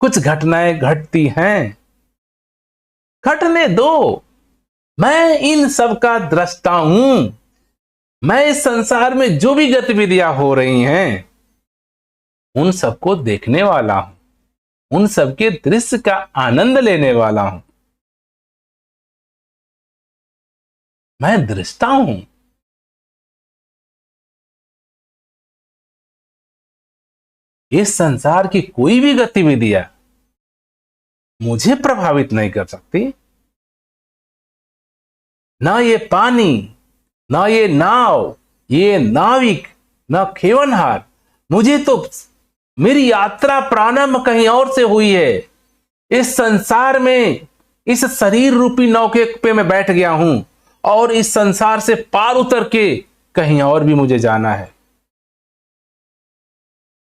कुछ घटनाएं घटती हैं, घटने दो। मैं इन सब का दृष्टा हूं। मैं इस संसार में जो भी गतिविधियां हो रही हैं उन सबको देखने वाला हूं, उन सबके दृश्य का आनंद लेने वाला हूं। मैं दृष्टा हूं। इस संसार की कोई भी गतिविधियां मुझे प्रभावित नहीं कर सकती। ना ये पानी, ना ये नाव, ये नाविक, ना खेवनहार, मुझे तो मेरी यात्रा प्रारंभ कहीं और से हुई है। इस संसार में इस शरीर रूपी नौके पे मैं बैठ गया हूं और इस संसार से पार उतर के कहीं और भी मुझे जाना है।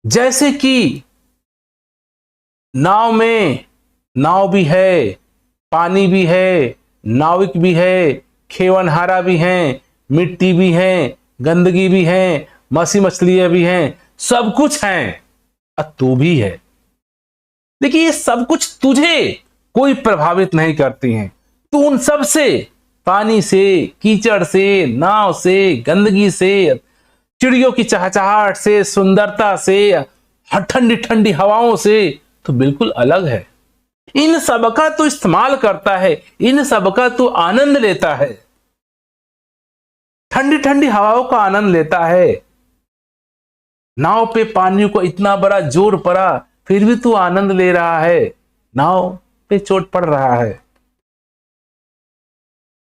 जैसे कि नाव में नाव भी है, पानी भी है, नाविक भी है, खेवनहारा भी हैं, मिट्टी भी है, गंदगी भी है, मसी मछलियां भी हैं, सब कुछ हैं और तू भी है। देखिए ये सब कुछ तुझे कोई प्रभावित नहीं करती हैं। तू उन सब से, पानी से, कीचड़ से, नाव से, गंदगी से, चिड़ियों की चहचहाहट से, सुंदरता से, ठंडी ठंडी हवाओं से तो बिल्कुल अलग है। इन सब का तू इस्तेमाल करता है, इन सब का तू आनंद लेता है, ठंडी ठंडी हवाओं का आनंद लेता है। नाव पे पानी को इतना बड़ा जोर पड़ा फिर भी तू आनंद ले रहा है, नाव पे चोट पड़ रहा है।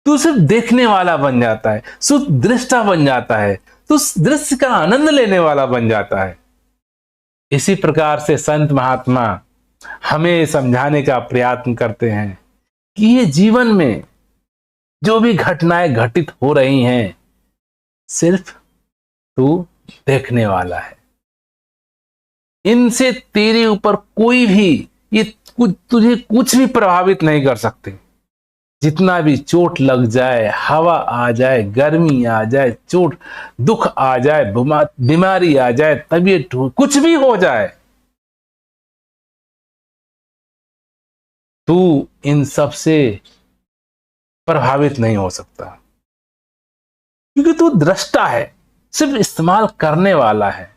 तू सिर्फ देखने वाला बन जाता है, सिर्फ दृष्टा बन जाता है, तू दृश्य का आनंद लेने वाला बन जाता है। इसी प्रकार से संत महात्मा हमें समझाने का प्रयत्न करते हैं कि ये जीवन में जो भी घटनाएं घटित हो रही हैं सिर्फ तू देखने वाला है। इनसे तेरे ऊपर कोई भी ये तुझे कुछ भी प्रभावित नहीं कर सकते। जितना भी चोट लग जाए, हवा आ जाए, गर्मी आ जाए, चोट दुख आ जाए, बीमारी आ जाए, तबीयत कुछ भी हो जाए, तू इन सब से प्रभावित नहीं हो सकता, क्योंकि तू दृष्टा है, सिर्फ इस्तेमाल करने वाला है।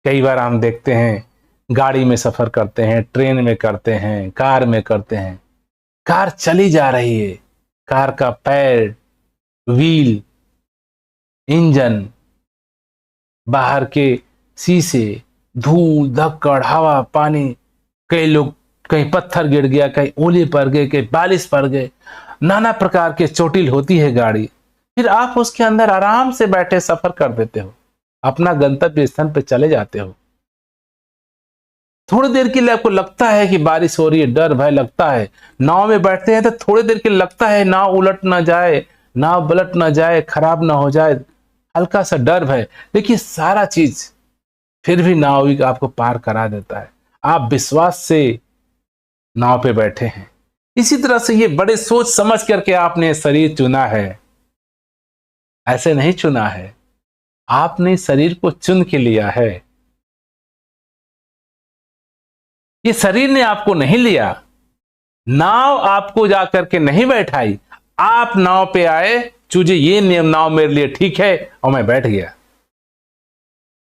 कई बार हम देखते हैं गाड़ी में सफर करते हैं, ट्रेन में करते हैं, कार में करते हैं। कार चली जा रही है, कार का पैर, व्हील, इंजन, बाहर के शीशे, धूल धक्कड़, हवा पानी, कई लोग, कहीं पत्थर गिर गया, कहीं ओले पड़ गए, कहीं बारिश पड़ गए, नाना प्रकार के चोटिल होती है गाड़ी। फिर आप उसके अंदर आराम से बैठे सफर कर देते हो, अपना गंतव्य स्थान पे चले जाते हो। थोड़ी देर के लिए आपको लगता है कि बारिश हो रही है, डर भय लगता है। नाव में बैठते हैं तो थोड़ी देर के लिए लगता है नाव उलट ना जाए, नाव पलट ना जाए, खराब ना हो जाए, हल्का सा डर भय। देखिए सारा चीज, फिर भी नाविक आपको पार करा देता है। आप विश्वास से नाव पे बैठे हैं। इसी तरह से ये बड़े सोच समझ करके आपने शरीर चुना है, ऐसे नहीं चुना है। आपने शरीर को चुन के लिया है। ये शरीर ने आपको नहीं लिया, नाव आपको जाकर के नहीं बैठाई, आप नाव पे आए, चूजे ये नियम नाव मेरे लिए ठीक है और मैं बैठ गया।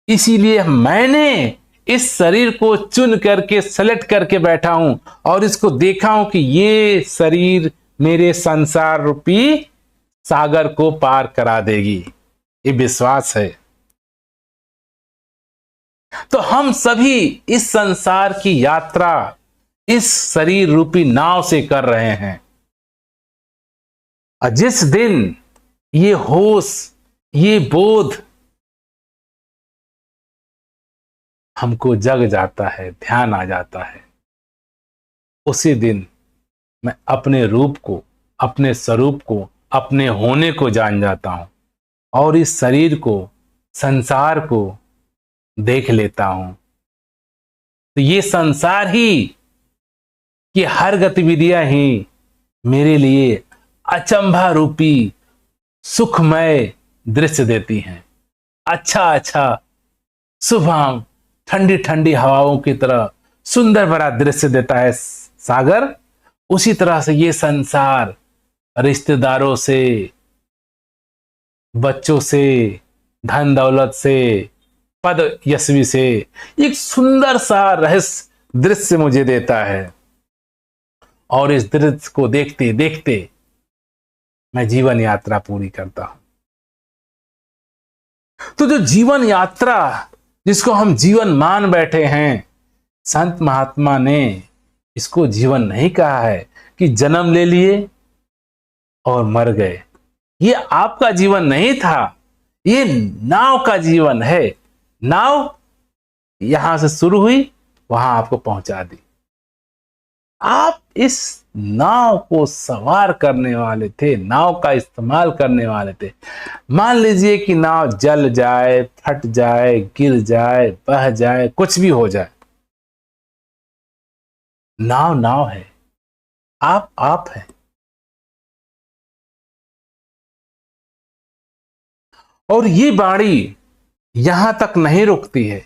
इसीलिए मैंने इस शरीर को चुन करके सेलेक्ट करके बैठा हूं और इसको देखा हूं कि ये शरीर मेरे संसार रूपी सागर को पार करा देगी, ये विश्वास है। तो हम सभी इस संसार की यात्रा इस शरीर रूपी नाव से कर रहे हैं। और जिस दिन ये होश, ये बोध हमको जग जाता है, ध्यान आ जाता है, उसी दिन मैं अपने रूप को, अपने स्वरूप को, अपने होने को जान जाता हूं और इस शरीर को, संसार को देख लेता हूं। तो ये संसार ही कि हर गतिविधियां ही मेरे लिए अचंभा रूपी सुखमय दृश्य देती हैं। अच्छा अच्छा सुबह ठंडी ठंडी हवाओं की तरह सुंदर बड़ा दृश्य देता है सागर। उसी तरह से ये संसार रिश्तेदारों से, बच्चों से, धन दौलत से, पद यशवी से एक सुंदर सा रहस्य दृश्य मुझे देता है। और इस दृश्य को देखते देखते मैं जीवन यात्रा पूरी करता हूं। तो जो जीवन यात्रा, जिसको हम जीवन मान बैठे हैं, संत महात्मा ने इसको जीवन नहीं कहा है कि जन्म ले लिए और मर गए। ये आपका जीवन नहीं था, ये नाव का जीवन है। नाव यहां से शुरू हुई, वहां आपको पहुंचा दी। आप इस नाव को सवार करने वाले थे, नाव का इस्तेमाल करने वाले थे। मान लीजिए कि नाव जल जाए, फट जाए, गिर जाए, बह जाए, कुछ भी हो जाए, नाव नाव है, आप है। और ये बाणी यहां तक नहीं रुकती है,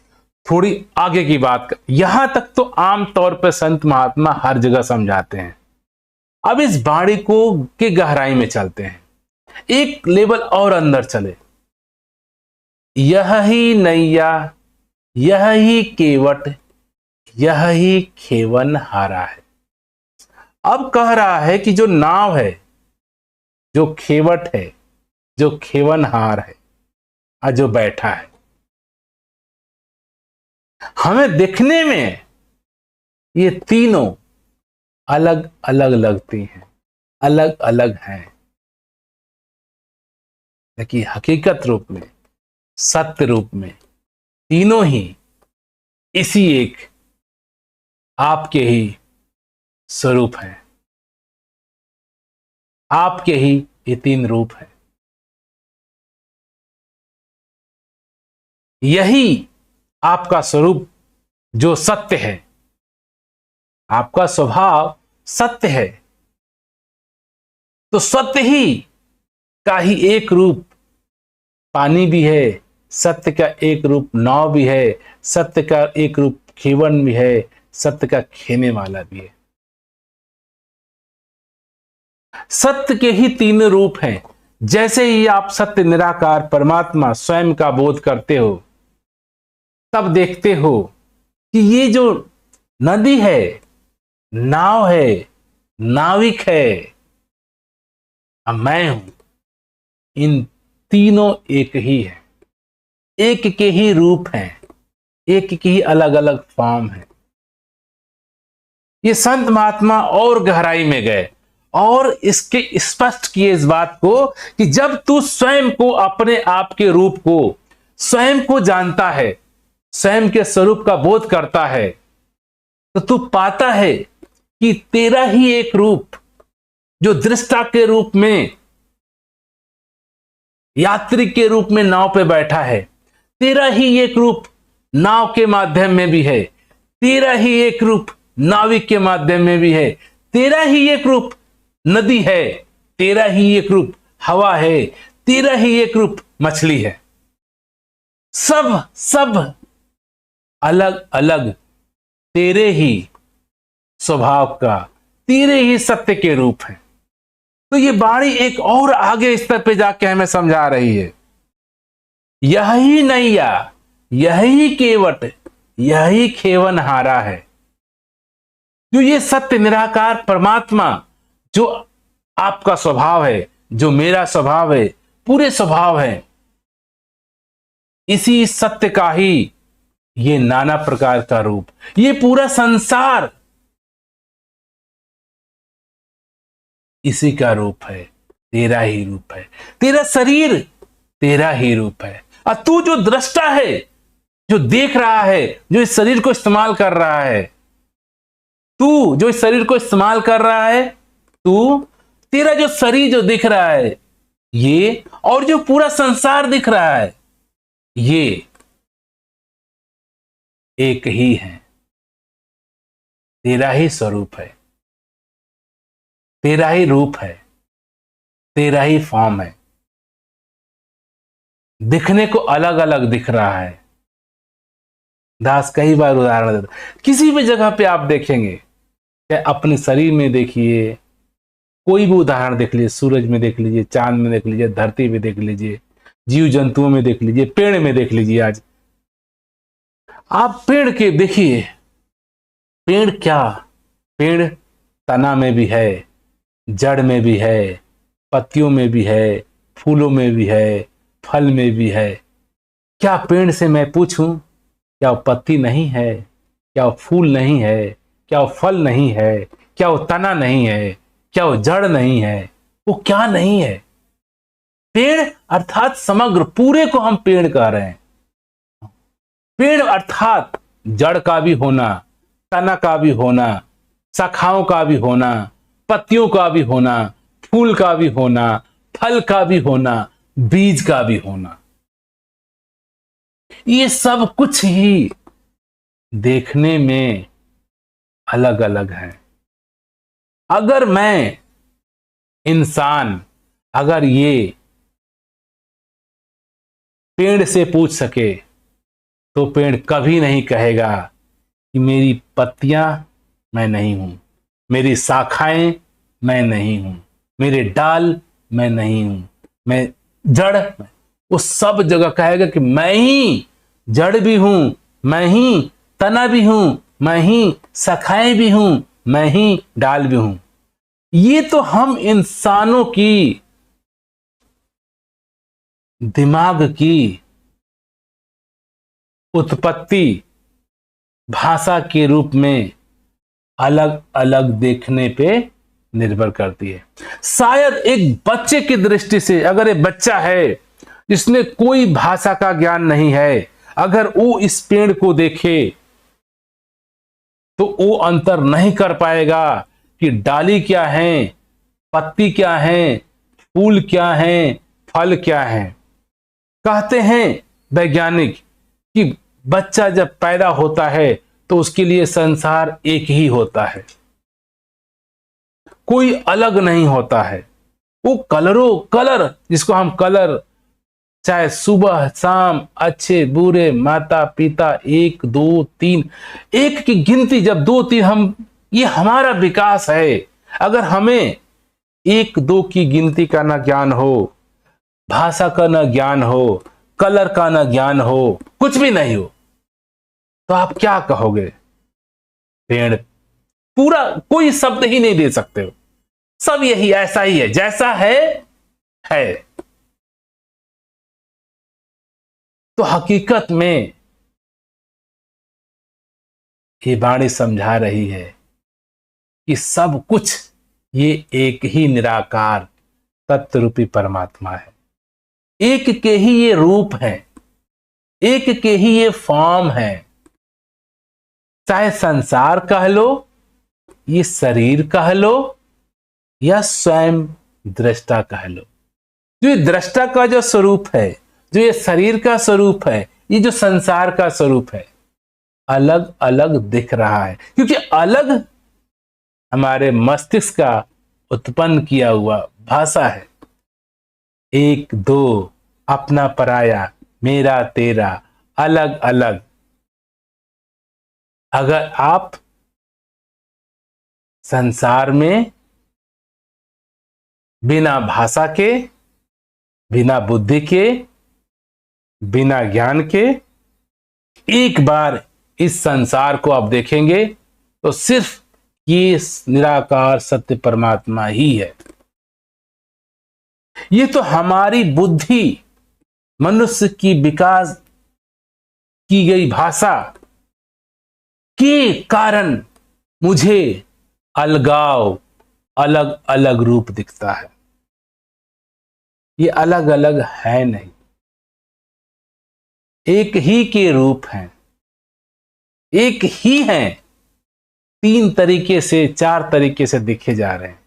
थोड़ी आगे की बात कर, यहां तक तो आमतौर पर संत महात्मा हर जगह समझाते हैं। अब इस बाणी को के गहराई में चलते हैं, एक लेवल और अंदर चले। यह ही नैया, यह ही केवट, यह ही खेवन हारा है। अब कह रहा है कि जो नाव है, जो खेवट है, जो खेवन हार है और जो बैठा है, हमें देखने में ये तीनों अलग अलग लगती हैं, अलग अलग हैं, लेकिन हकीकत रूप में, सत्य रूप में तीनों ही इसी एक आपके ही स्वरूप हैं। आपके ही ये तीन रूप हैं। यही आपका स्वरूप जो सत्य है, आपका स्वभाव सत्य है, तो सत्य ही का ही एक रूप पानी भी है, सत्य का एक रूप नाव भी है, सत्य का एक रूप खेवन भी है, सत्य का खेने वाला भी है। सत्य के ही तीन रूप हैं। जैसे ही आप सत्य निराकार परमात्मा स्वयं का बोध करते हो, तब देखते हो कि ये जो नदी है, नाव है, नाविक है, अब मैं हूं, इन तीनों एक ही है, एक के ही रूप हैं, एक की ही अलग अलग फॉर्म है। ये संत महात्मा और गहराई में गए और इसके स्पष्ट किए इस बात को कि जब तू स्वयं को, अपने आप के रूप को, स्वयं को जानता है, स्वयं के स्वरूप का बोध करता है, तो तू पाता है कि तेरा ही एक रूप जो दृष्टा के रूप में, यात्री के रूप में नाव पे बैठा है, तेरा ही एक रूप नाव के माध्यम में भी है, तेरा ही एक रूप नाविक के माध्यम में भी है, तेरा ही एक रूप नदी है, तेरा ही एक रूप हवा है, तेरा ही एक रूप मछली है। सब सब अलग अलग तेरे ही स्वभाव का, तेरे ही सत्य के रूप है। तो ये बाणी एक और आगे स्तर पे जाके हमें समझा रही है, यही नैया, यही केवट, यही खेवनहारा है। जो ये सत्य निराकार परमात्मा, जो आपका स्वभाव है, जो मेरा स्वभाव है, पूरे स्वभाव है, इसी सत्य का ही ये नाना प्रकार का रूप, ये पूरा संसार इसी का रूप है, तेरा ही रूप है। तेरा शरीर तेरा ही रूप है, और तू जो दृष्टा है, जो देख रहा है, जो इस शरीर को इस्तेमाल कर रहा है, तू जो इस शरीर को इस्तेमाल कर रहा है, तू, तेरा जो शरीर जो दिख रहा है ये, और जो पूरा संसार दिख रहा है ये एक ही है, तेरा ही स्वरूप है, तेरा ही रूप है, तेरा ही फॉर्म है। दिखने को अलग अलग दिख रहा है। दास कई बार उदाहरण देता, किसी भी जगह पे आप देखेंगे, चाहे अपने शरीर में देखिए, कोई भी उदाहरण देख लीजिए, सूरज में देख लीजिए, चांद में देख लीजिए, धरती में देख लीजिए, जीव जंतुओं में देख लीजिए, पेड़ में देख लीजिए। आज आप पेड़ के देखिए, पेड़ क्या, पेड़ तना में भी है, जड़ में भी है, पत्तियों में भी है, फूलों में भी है, फल में भी है। क्या पेड़ से मैं पूछूं, क्या वो पत्ती नहीं है, क्या वो फूल नहीं है, क्या वो फल नहीं है, क्या वो तना नहीं है, क्या वो जड़ नहीं है, वो क्या नहीं है? पेड़ अर्थात समग्र, पूरे को हम पेड़ कह रहे हैं। पेड़ अर्थात जड़ का भी होना, तना का भी होना, शाखाओं का भी होना, पत्तियों का भी होना, फूल का भी होना, फल का भी होना, बीज का भी होना, ये सब कुछ ही देखने में अलग अलग है। अगर मैं इंसान, अगर ये पेड़ से पूछ सके, तो पेड़ कभी नहीं कहेगा कि मेरी पत्तियां मैं नहीं हूं, मेरी शाखाएं मैं नहीं हूं, मेरे डाल मैं नहीं हूं, मैं जड़, वो सब जगह कहेगा कि मैं ही जड़ भी हूं, मैं ही तना भी हूं, मैं ही शाखाएं भी हूं, मैं ही डाल भी हूं। ये तो हम इंसानों की दिमाग की उत्पत्ति भाषा के रूप में अलग अलग देखने पे निर्भर करती है। शायद एक बच्चे की दृष्टि से, अगर एक बच्चा है जिसने कोई भाषा का ज्ञान नहीं है, अगर वो इस पेड़ को देखे तो वो अंतर नहीं कर पाएगा कि डाली क्या है, पत्ती क्या है, फूल क्या है, फल क्या है। कहते हैं वैज्ञानिक कि बच्चा जब पैदा होता है तो उसके लिए संसार एक ही होता है, कोई अलग नहीं होता है। वो कलर जिसको हम कलर, चाहे सुबह शाम, अच्छे बुरे, माता पिता, 1 2 3, एक की गिनती जब 2 3, हम, ये हमारा विकास है। अगर हमें 1 2 की गिनती का ना ज्ञान हो, भाषा का ना ज्ञान हो, कलर का ना ज्ञान हो, कुछ भी नहीं हो, तो आप क्या कहोगे? पेड़, पूरा कोई शब्द ही नहीं दे सकते हो, सब यही ऐसा ही है, जैसा है। तो हकीकत में ये वाणी समझा रही है कि सब कुछ ये एक ही निराकार तत्व रूपी परमात्मा है। एक के ही ये रूप है, एक के ही ये फॉर्म है। चाहे संसार कह लो, ये शरीर कह लो, या स्वयं दृष्टा कह लो। जो ये दृष्टा का जो स्वरूप है, जो ये शरीर का स्वरूप है, ये जो संसार का स्वरूप है, अलग अलग दिख रहा है, क्योंकि अलग हमारे मस्तिष्क का उत्पन्न किया हुआ भाषा है। एक दो, अपना पराया, मेरा तेरा, अलग अलग। अगर आप संसार में बिना भाषा के, बिना बुद्धि के, बिना ज्ञान के एक बार इस संसार को आप देखेंगे तो सिर्फ ये निराकार सत्य परमात्मा ही है। ये तो हमारी बुद्धि, मनुष्य की विकास की गई भाषा के कारण मुझे अलगाव, अलग अलग रूप दिखता है। ये अलग अलग है नहीं, एक ही के रूप हैं, एक ही हैं। तीन तरीके से, चार तरीके से दिखे जा रहे हैं।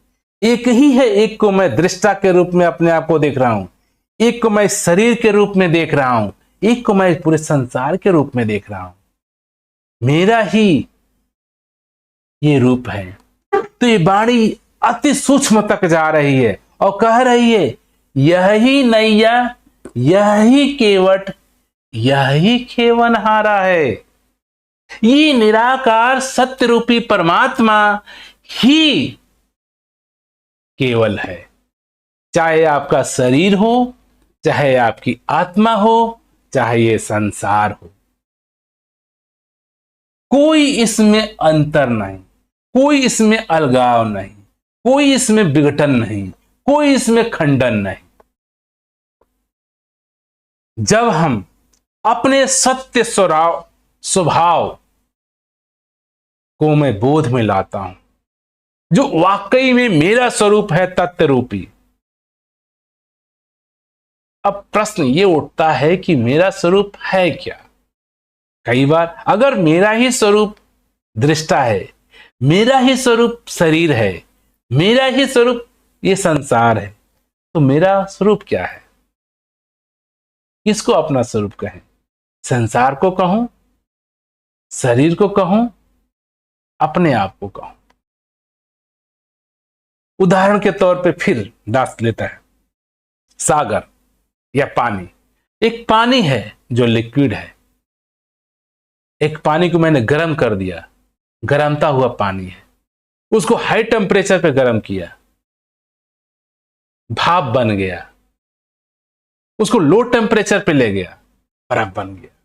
एक ही है, एक को मैं दृष्टा के रूप में अपने आप को देख रहा हूं, एक को मैं शरीर के रूप में देख रहा हूं, एक को मैं पूरे संसार के रूप में देख रहा हूं। मेरा ही ये रूप है। तो ये वाणी अति सूक्ष्म तक जा रही है और कह रही है, यही नैया, यही केवट, यही खेवनहारा है। ये निराकार सत्य रूपी परमात्मा ही केवल है। चाहे आपका शरीर हो, चाहे आपकी आत्मा हो, चाहे ये संसार हो, कोई इसमें अंतर नहीं, कोई इसमें अलगाव नहीं, कोई इसमें विघटन नहीं, कोई इसमें खंडन नहीं। जब हम अपने सत्य स्वभाव को मैं बोध में लाता हूं, जो वाकई में मेरा स्वरूप है तत्व रूपी, अब प्रश्न ये उठता है कि मेरा स्वरूप है क्या? कई बार अगर मेरा ही स्वरूप दृष्टा है, मेरा ही स्वरूप शरीर है, मेरा ही स्वरूप ये संसार है, तो मेरा स्वरूप क्या है? किसको अपना स्वरूप कहें? संसार को कहूं, शरीर को कहूं, अपने आप को कहूं? उदाहरण के तौर पे फिर दास लेता है सागर या पानी। एक पानी है जो लिक्विड है, एक पानी को मैंने गर्म कर दिया, गर्मता हुआ पानी है, उसको हाई टेम्परेचर पे गर्म किया, भाप बन गया, उसको लो टेम्परेचर पे ले गया, बर्फ बन गया।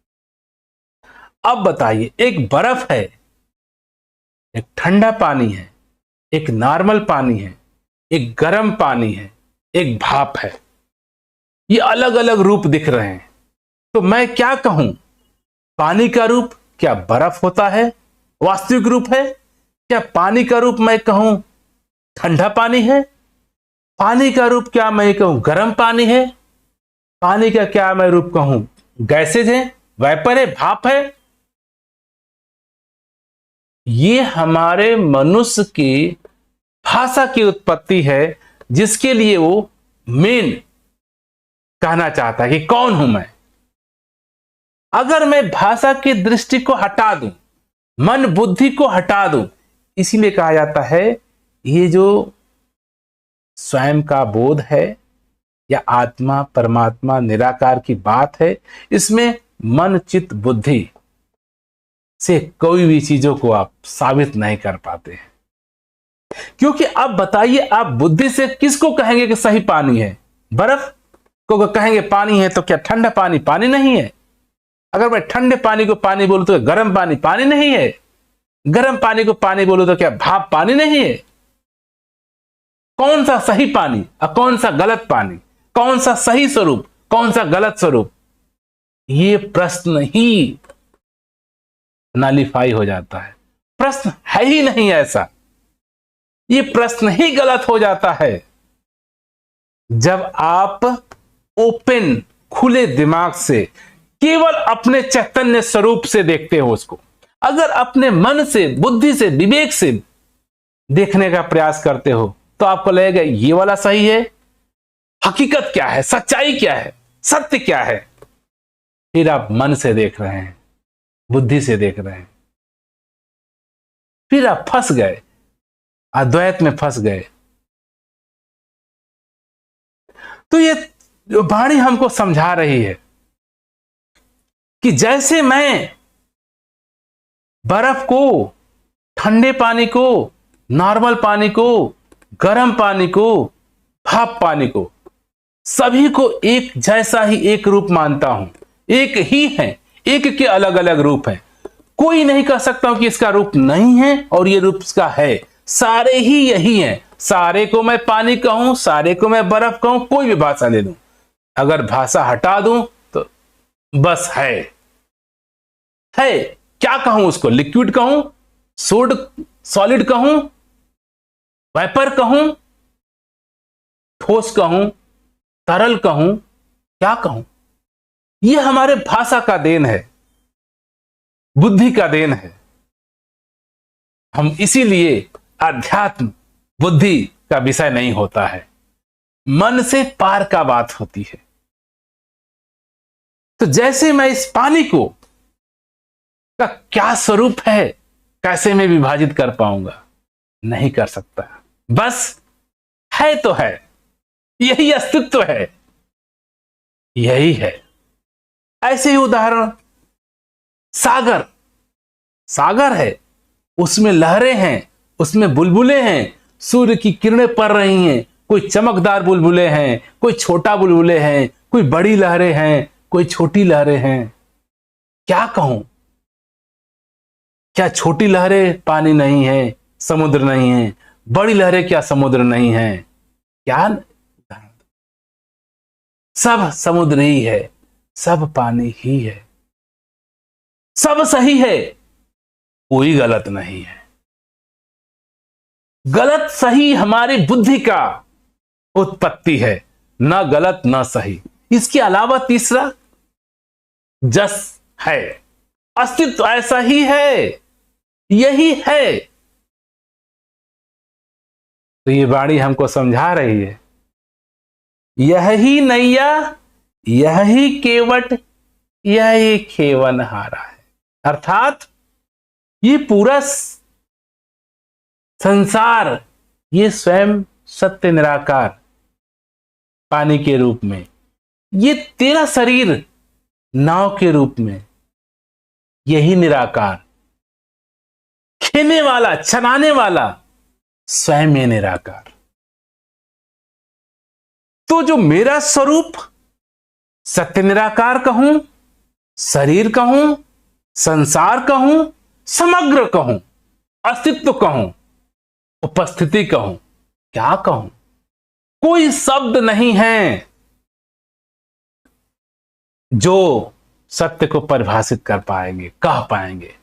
अब बताइए, एक बर्फ है, एक ठंडा पानी है, एक नॉर्मल पानी है, एक गर्म पानी है, एक भाप है। ये अलग अलग रूप दिख रहे हैं, तो मैं क्या कहूं? पानी का रूप क्या बर्फ होता है, वास्तविक रूप है? क्या पानी का रूप मैं कहूं ठंडा पानी है? पानी का रूप क्या मैं कहूं गर्म पानी है? पानी का क्या मैं रूप कहूं गैसेज है, वेपर है, भाप है? ये हमारे मनुष्य की भाषा की उत्पत्ति है, जिसके लिए वो मेन कहना चाहता है कि कौन हूं मैं। अगर मैं भाषा की दृष्टि को हटा दूं, मन बुद्धि को हटा दूं, इसीलिए कहा जाता है ये जो स्वयं का बोध है या आत्मा परमात्मा निराकार की बात है, इसमें मन चित्त बुद्धि से कोई भी चीजों को आप साबित नहीं कर पाते हैं। क्योंकि अब बताइए, आप बुद्धि से किसको कहेंगे कि सही पानी है? बर्फ को कहेंगे पानी है, तो क्या ठंडा पानी पानी नहीं है? अगर मैं ठंडे पानी को पानी बोलूं तो गर्म पानी पानी नहीं है, गर्म पानी को पानी बोलूं तो क्या भाप पानी नहीं है? कौन सा सही पानी और कौन सा गलत पानी, कौन सा सही स्वरूप, कौन सा गलत स्वरूप, ये प्रश्न ही नलिफाई हो जाता है। प्रश्न है ही नहीं ऐसा, ये प्रश्न ही गलत हो जाता है जब आप ओपन खुले दिमाग से केवल अपने चैतन्य स्वरूप से देखते हो उसको। अगर अपने मन से, बुद्धि से, विवेक से देखने का प्रयास करते हो तो आपको लगेगा ये वाला सही है, हकीकत क्या है, सच्चाई क्या है, सत्य क्या है। फिर आप मन से देख रहे हैं, बुद्धि से देख रहे हैं, फिर आप फंस गए, अद्वैत में फंस गए। तो ये वाणी हमको समझा रही है कि जैसे मैं बर्फ को, ठंडे पानी को, नॉर्मल पानी को, गर्म पानी को, भाप पानी को, सभी को एक जैसा ही एक रूप मानता हूं, एक ही है, एक के अलग अलग रूप हैं। कोई नहीं कह सकता हूं कि इसका रूप नहीं है और ये रूप इसका है, सारे ही यही हैं। सारे को मैं पानी कहूं, सारे को मैं बर्फ कहूं, कोई भी भाषा ले लूं, अगर भाषा हटा दूं तो बस है। क्या कहूं उसको? लिक्विड कहूं, सॉलिड कहूं, वेपर कहूं, ठोस कहूं, तरल कहूं, क्या कहूं? यह हमारे भाषा का देन है, बुद्धि का देन है। हम इसीलिए अध्यात्म बुद्धि का विषय नहीं होता है, मन से पार का बात होती है। तो जैसे मैं इस पानी को का क्या स्वरूप है, कैसे मैं विभाजित कर पाऊंगा? नहीं कर सकता। बस है तो है, यही अस्तित्व है, यही है। ऐसे ही उदाहरण, सागर, सागर है, उसमें लहरें हैं, उसमें बुलबुले हैं, सूर्य की किरणें पड़ रही हैं, कोई चमकदार बुलबुले हैं, कोई छोटा बुलबुले हैं, कोई बड़ी लहरें हैं, कोई छोटी लहरें हैं। क्या कहूं? क्या छोटी लहरें पानी नहीं है, समुद्र नहीं है? बड़ी लहरें क्या समुद्र नहीं है? क्या? सब समुद्र ही है, सब पानी ही है, सब सही है, कोई गलत नहीं है। गलत सही हमारी बुद्धि का उत्पत्ति है, ना गलत ना सही। इसके अलावा तीसरा जस है, अस्तित्व ऐसा ही है, यही है। तो ये वाणी हमको समझा रही है, यही नैया, यही केवट, यही खेवन हारा है। अर्थात ये पूरा संसार, ये स्वयं सत्य निराकार पानी के रूप में, ये तेरा शरीर नाव के रूप में, यही निराकार, खेने वाला, चलाने वाला स्वयं ये निराकार। तो जो मेरा स्वरूप, सत्य निराकार कहूं, शरीर कहूं, संसार कहूं, समग्र कहूं, अस्तित्व कहूं, उपस्थिति कहूं, क्या कहूं? कोई शब्द नहीं है जो सत्य को परिभाषित कर पाएंगे, कह पाएंगे।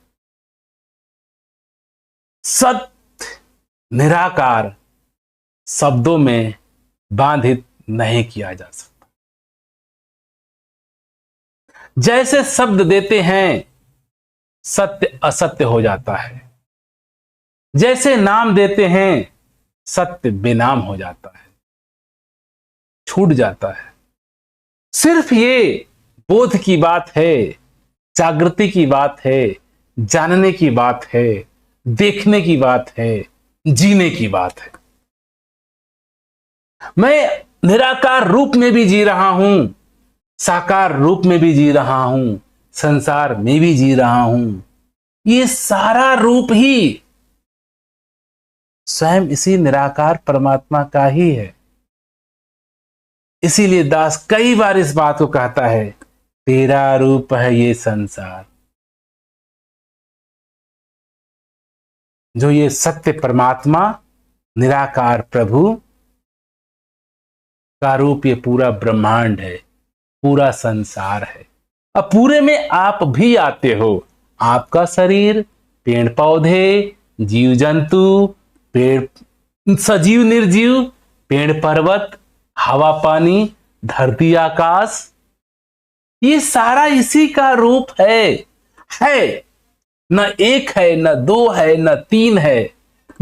सत्य निराकार शब्दों में बांधित नहीं किया जा सकता। जैसे शब्द देते हैं, सत्य असत्य हो जाता है। जैसे नाम देते हैं, सत्य बेनाम हो जाता है, छूट जाता है। सिर्फ ये बोध की बात है, जागृति की बात है, जानने की बात है, देखने की बात है, जीने की बात है। मैं निराकार रूप में भी जी रहा हूं, साकार रूप में भी जी रहा हूं, संसार में भी जी रहा हूं। ये सारा रूप ही स्वयं इसी निराकार परमात्मा का ही है। इसीलिए दास कई बार इस बात को कहता है तेरा रूप है ये संसार। जो ये सत्य परमात्मा निराकार प्रभु का रूप ये पूरा ब्रह्मांड है, पूरा संसार है। अब पूरे में आप भी आते हो। आपका शरीर, पेड़ पौधे, जीव जंतु, पेड़ सजीव निर्जीव, पेड़ पर्वत, हवा पानी, धरती आकाश, ये सारा इसी का रूप है। न एक है, न दो है, न तीन है,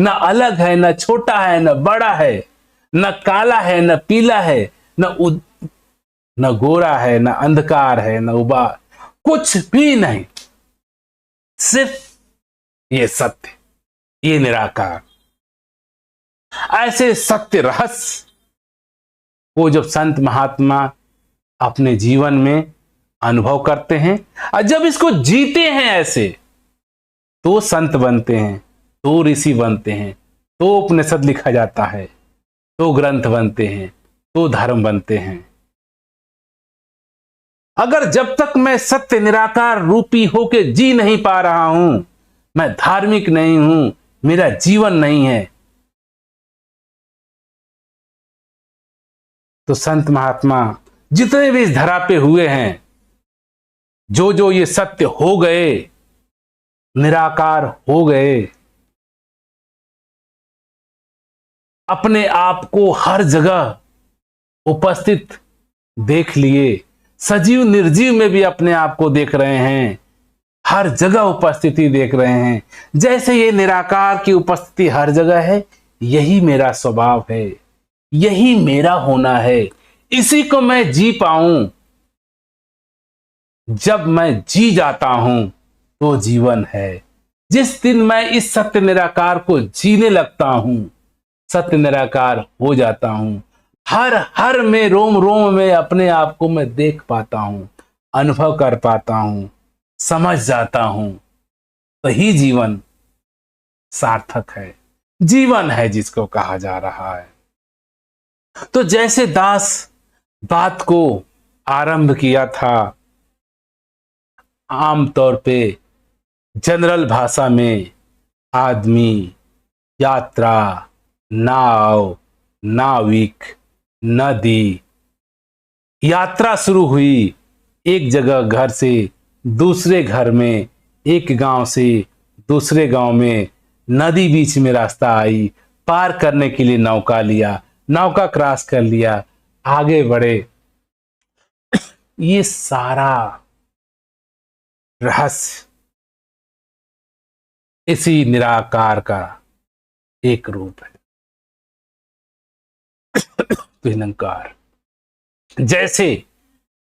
न अलग है, न छोटा है, न बड़ा है, न काला है, न पीला है, न गोरा है, न अंधकार है, न उबार, कुछ भी नहीं। सिर्फ ये सत्य, ये निराकार। ऐसे सत्य रहस्य को जब संत महात्मा अपने जीवन में अनुभव करते हैं और जब इसको जीते हैं ऐसे, तो संत बनते हैं, तो ऋषि बनते हैं, तो उपनिषद लिखा जाता है, तो ग्रंथ बनते हैं, तो धर्म बनते हैं। अगर जब तक मैं सत्य निराकार रूपी होके जी नहीं पा रहा हूं, मैं धार्मिक नहीं हूं, मेरा जीवन नहीं है, तो संत महात्मा जितने भी इस धरा पे हुए हैं, जो ये सत्य हो गए, निराकार हो गए, अपने आप को हर जगह उपस्थित देख लिए, सजीव निर्जीव में भी अपने आप को देख रहे हैं, हर जगह उपस्थिति देख रहे हैं। जैसे ये निराकार की उपस्थिति हर जगह है, यही मेरा स्वभाव है, यही मेरा होना है, इसी को मैं जी पाऊं। जब मैं जी जाता हूं तो जीवन है। जिस दिन मैं इस सत्य निराकार को जीने लगता हूं, सत्य निराकार हो जाता हूं, हर में, रोम रोम में अपने आप को मैं देख पाता हूं, अनुभव कर पाता हूं, समझ जाता हूं, वही जीवन सार्थक है, जीवन है जिसको कहा जा रहा है। तो जैसे दास बात को आरंभ किया था, आमतौर पे जनरल भाषा में आदमी, यात्रा, नाव, नाविक, नदी, यात्रा शुरू हुई एक जगह घर से दूसरे घर में, एक गांव से दूसरे गांव में, नदी बीच में रास्ता आई, पार करने के लिए नौका लिया, नौका क्रॉस कर लिया, आगे बढ़े। ये सारा रहस्य इसी निराकार का एक रूप है, तो निरंकार। जैसे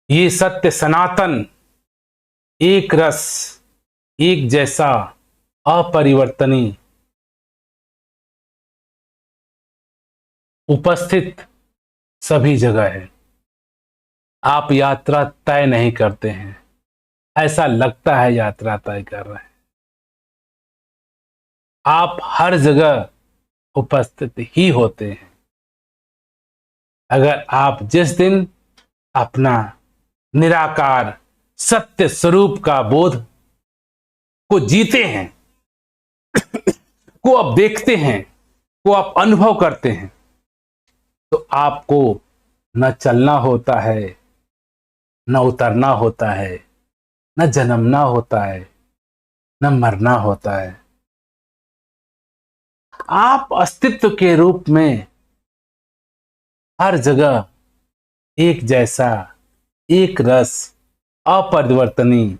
ये सत्य सनातन, एक रस, एक जैसा, अपरिवर्तनीय, उपस्थित सभी जगह है। आप यात्रा तय नहीं करते हैं, ऐसा लगता है यात्रा तय कर रहे हैं। आप हर जगह उपस्थित ही होते हैं। अगर आप जिस दिन अपना निराकार सत्य स्वरूप का बोध को जीते हैं, को आप देखते हैं, को आप अनुभव करते हैं, तो आपको न चलना होता है, न उतरना होता है, न जन्मना होता है, न मरना होता है। आप अस्तित्व के रूप में हर जगह एक जैसा, एक रस, अपरिवर्तनीय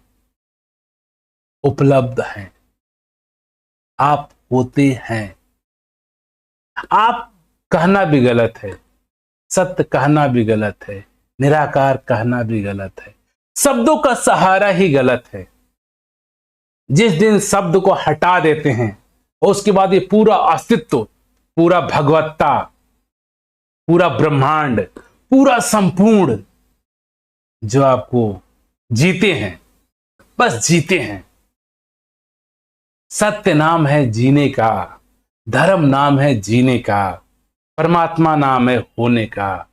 उपलब्ध है। आप होते हैं। आप कहना भी गलत है, सत्य कहना भी गलत है, निराकार कहना भी गलत है, शब्दों का सहारा ही गलत है। जिस दिन शब्द को हटा देते हैं, उसके बाद ये पूरा अस्तित्व, पूरा भगवत्ता, पूरा ब्रह्मांड, पूरा संपूर्ण जो आपको जीते हैं, बस जीते हैं। सत्य नाम है जीने का, धर्म नाम है जीने का, परमात्मा नाम है होने का।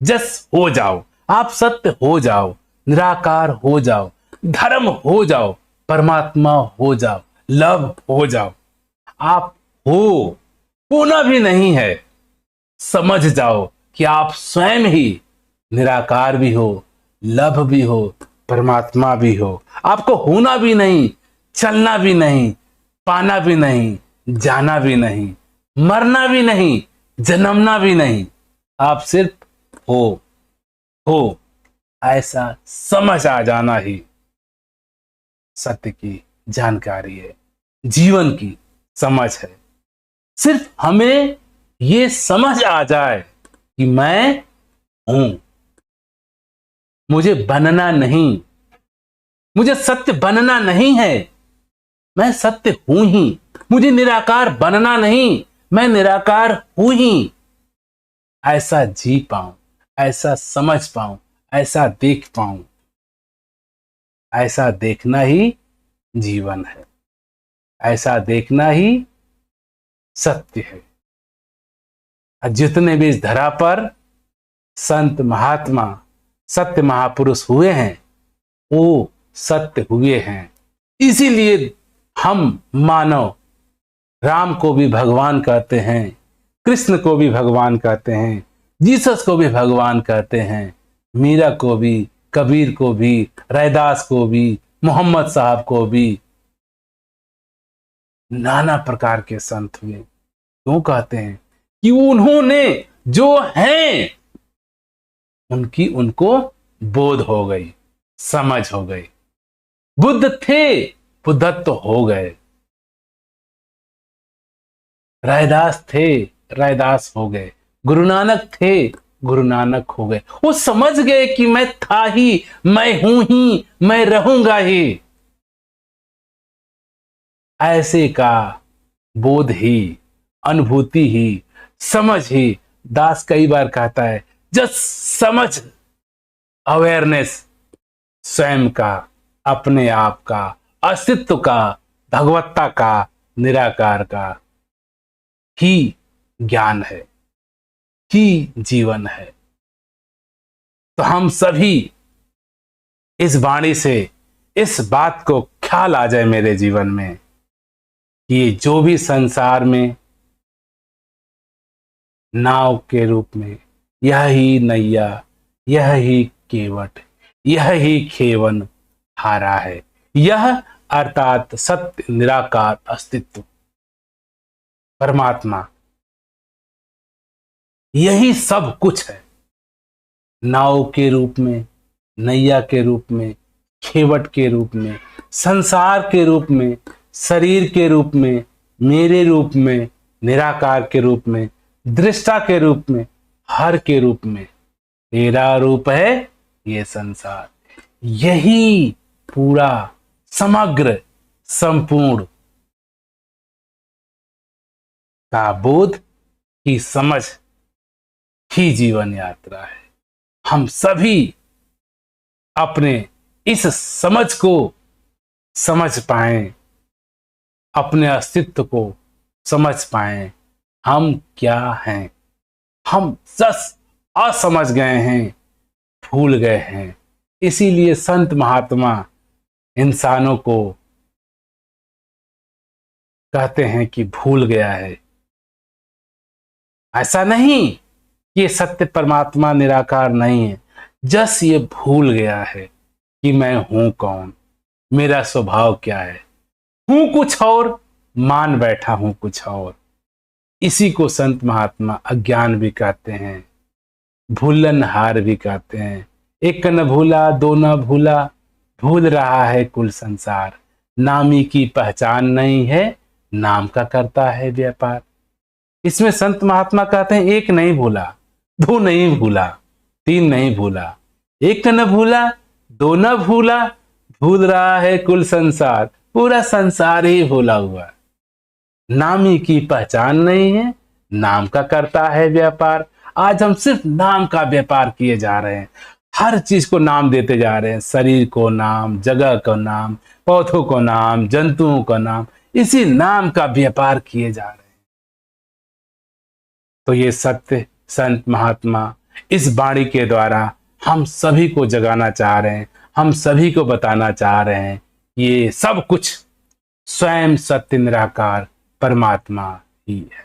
जस हो जाओ, आप सत्य हो जाओ, निराकार हो जाओ, धर्म हो जाओ, परमात्मा हो जाओ, लव हो जाओ। आप होना भी नहीं है, समझ जाओ कि आप स्वयं ही निराकार भी हो, लभ भी हो, परमात्मा भी हो। आपको होना भी नहीं, चलना भी नहीं, पाना भी नहीं, जाना भी नहीं, मरना भी नहीं, जन्मना भी नहीं। आप सिर्फ हो ऐसा समझ आ जाना ही सत्य की जानकारी है, जीवन की समझ है। सिर्फ हमें ये समझ आ जाए कि मैं हूं, मुझे बनना नहीं, मुझे सत्य बनना नहीं है, मैं सत्य हूं ही। मुझे निराकार बनना नहीं, मैं निराकार हूं ही। ऐसा जी पाऊं, ऐसा समझ पाऊं, ऐसा देख पाऊं। ऐसा देखना ही जीवन है, ऐसा देखना ही सत्य है। जितने भी इस धरा पर संत महात्मा सत्य महापुरुष हुए हैं, वो सत्य हुए हैं। इसीलिए हम मानव राम को भी भगवान कहते हैं, कृष्ण को भी भगवान कहते हैं, जीसस को भी भगवान कहते हैं, मीरा को भी, कबीर को भी, रैदास को भी, मोहम्मद साहब को भी। नाना प्रकार के संत हुए। क्यों कहते हैं? कि उन्होंने जो हैं उनकी उनको बोध हो गई, समझ हो गई। बुद्ध थे, बुद्धत्व हो गए। रैदास थे, रैदास हो गए। गुरु नानक थे, गुरु नानक हो गए। वो समझ गए कि मैं था ही, मैं हूं ही, मैं रहूंगा ही। ऐसे का बोध ही, अनुभूति ही, समझ ही। दास कई बार कहता है, जस्ट समझ, अवेयरनेस स्वयं का, अपने आप का, अस्तित्व का, भगवत्ता का, निराकार का ही ज्ञान है, ही जीवन है। तो हम सभी इस वाणी से इस बात को ख्याल आ जाए मेरे जीवन में कि ये जो भी संसार में नाव के रूप में, यह ही नैया, यह ही केवट, यह ही खेवन हारा है। यह अर्थात सत्य निराकार अस्तित्व परमात्मा, यही सब कुछ है। नाव के रूप में, नैया के रूप में, खेवट के रूप में, संसार के रूप में, शरीर के रूप में, मेरे रूप में, निराकार के रूप में, दृष्टा के रूप में, हर के रूप में। तेरा रूप है ये संसार। यही पूरा समग्र संपूर्ण का बोध की समझ ही जीवन यात्रा है। हम सभी अपने इस समझ को समझ पाएं, अपने अस्तित्व को समझ पाएं। हम क्या हैं? हम सच असमझ गए हैं, भूल गए हैं। इसीलिए संत महात्मा इंसानों को कहते हैं कि भूल गया है। ऐसा नहीं कि ये सत्य परमात्मा निराकार नहीं है, जस ये भूल गया है कि मैं हूं कौन, मेरा स्वभाव क्या है। हूं कुछ और, मान बैठा हूं कुछ और। इसी को संत महात्मा अज्ञान भी कहते हैं, भूलनहार भी कहते हैं। एक न भूला, दो न भूला, भूल रहा है कुल संसार। नामी की पहचान नहीं है, नाम का करता है व्यापार। इसमें संत महात्मा कहते हैं, एक नहीं भूला, दो नहीं भूला, तीन नहीं भूला, एक न भूला, दो न भूला, भूल रहा है कुल संसार। पूरा संसार ही भूला हुआ। नामी की पहचान नहीं है, नाम का करता है व्यापार। आज हम सिर्फ नाम का व्यापार किए जा रहे हैं, हर चीज को नाम देते जा रहे हैं। शरीर को नाम, जगह को नाम, पौधों को नाम, जंतुओं का नाम, इसी नाम का व्यापार किए जा रहे हैं। तो ये सत्य संत महात्मा इस वाणी के द्वारा हम सभी को जगाना चाह रहे हैं, हम सभी को बताना चाह रहे हैं, ये सब कुछ स्वयं सत्य निराकार परमात्मा ही है।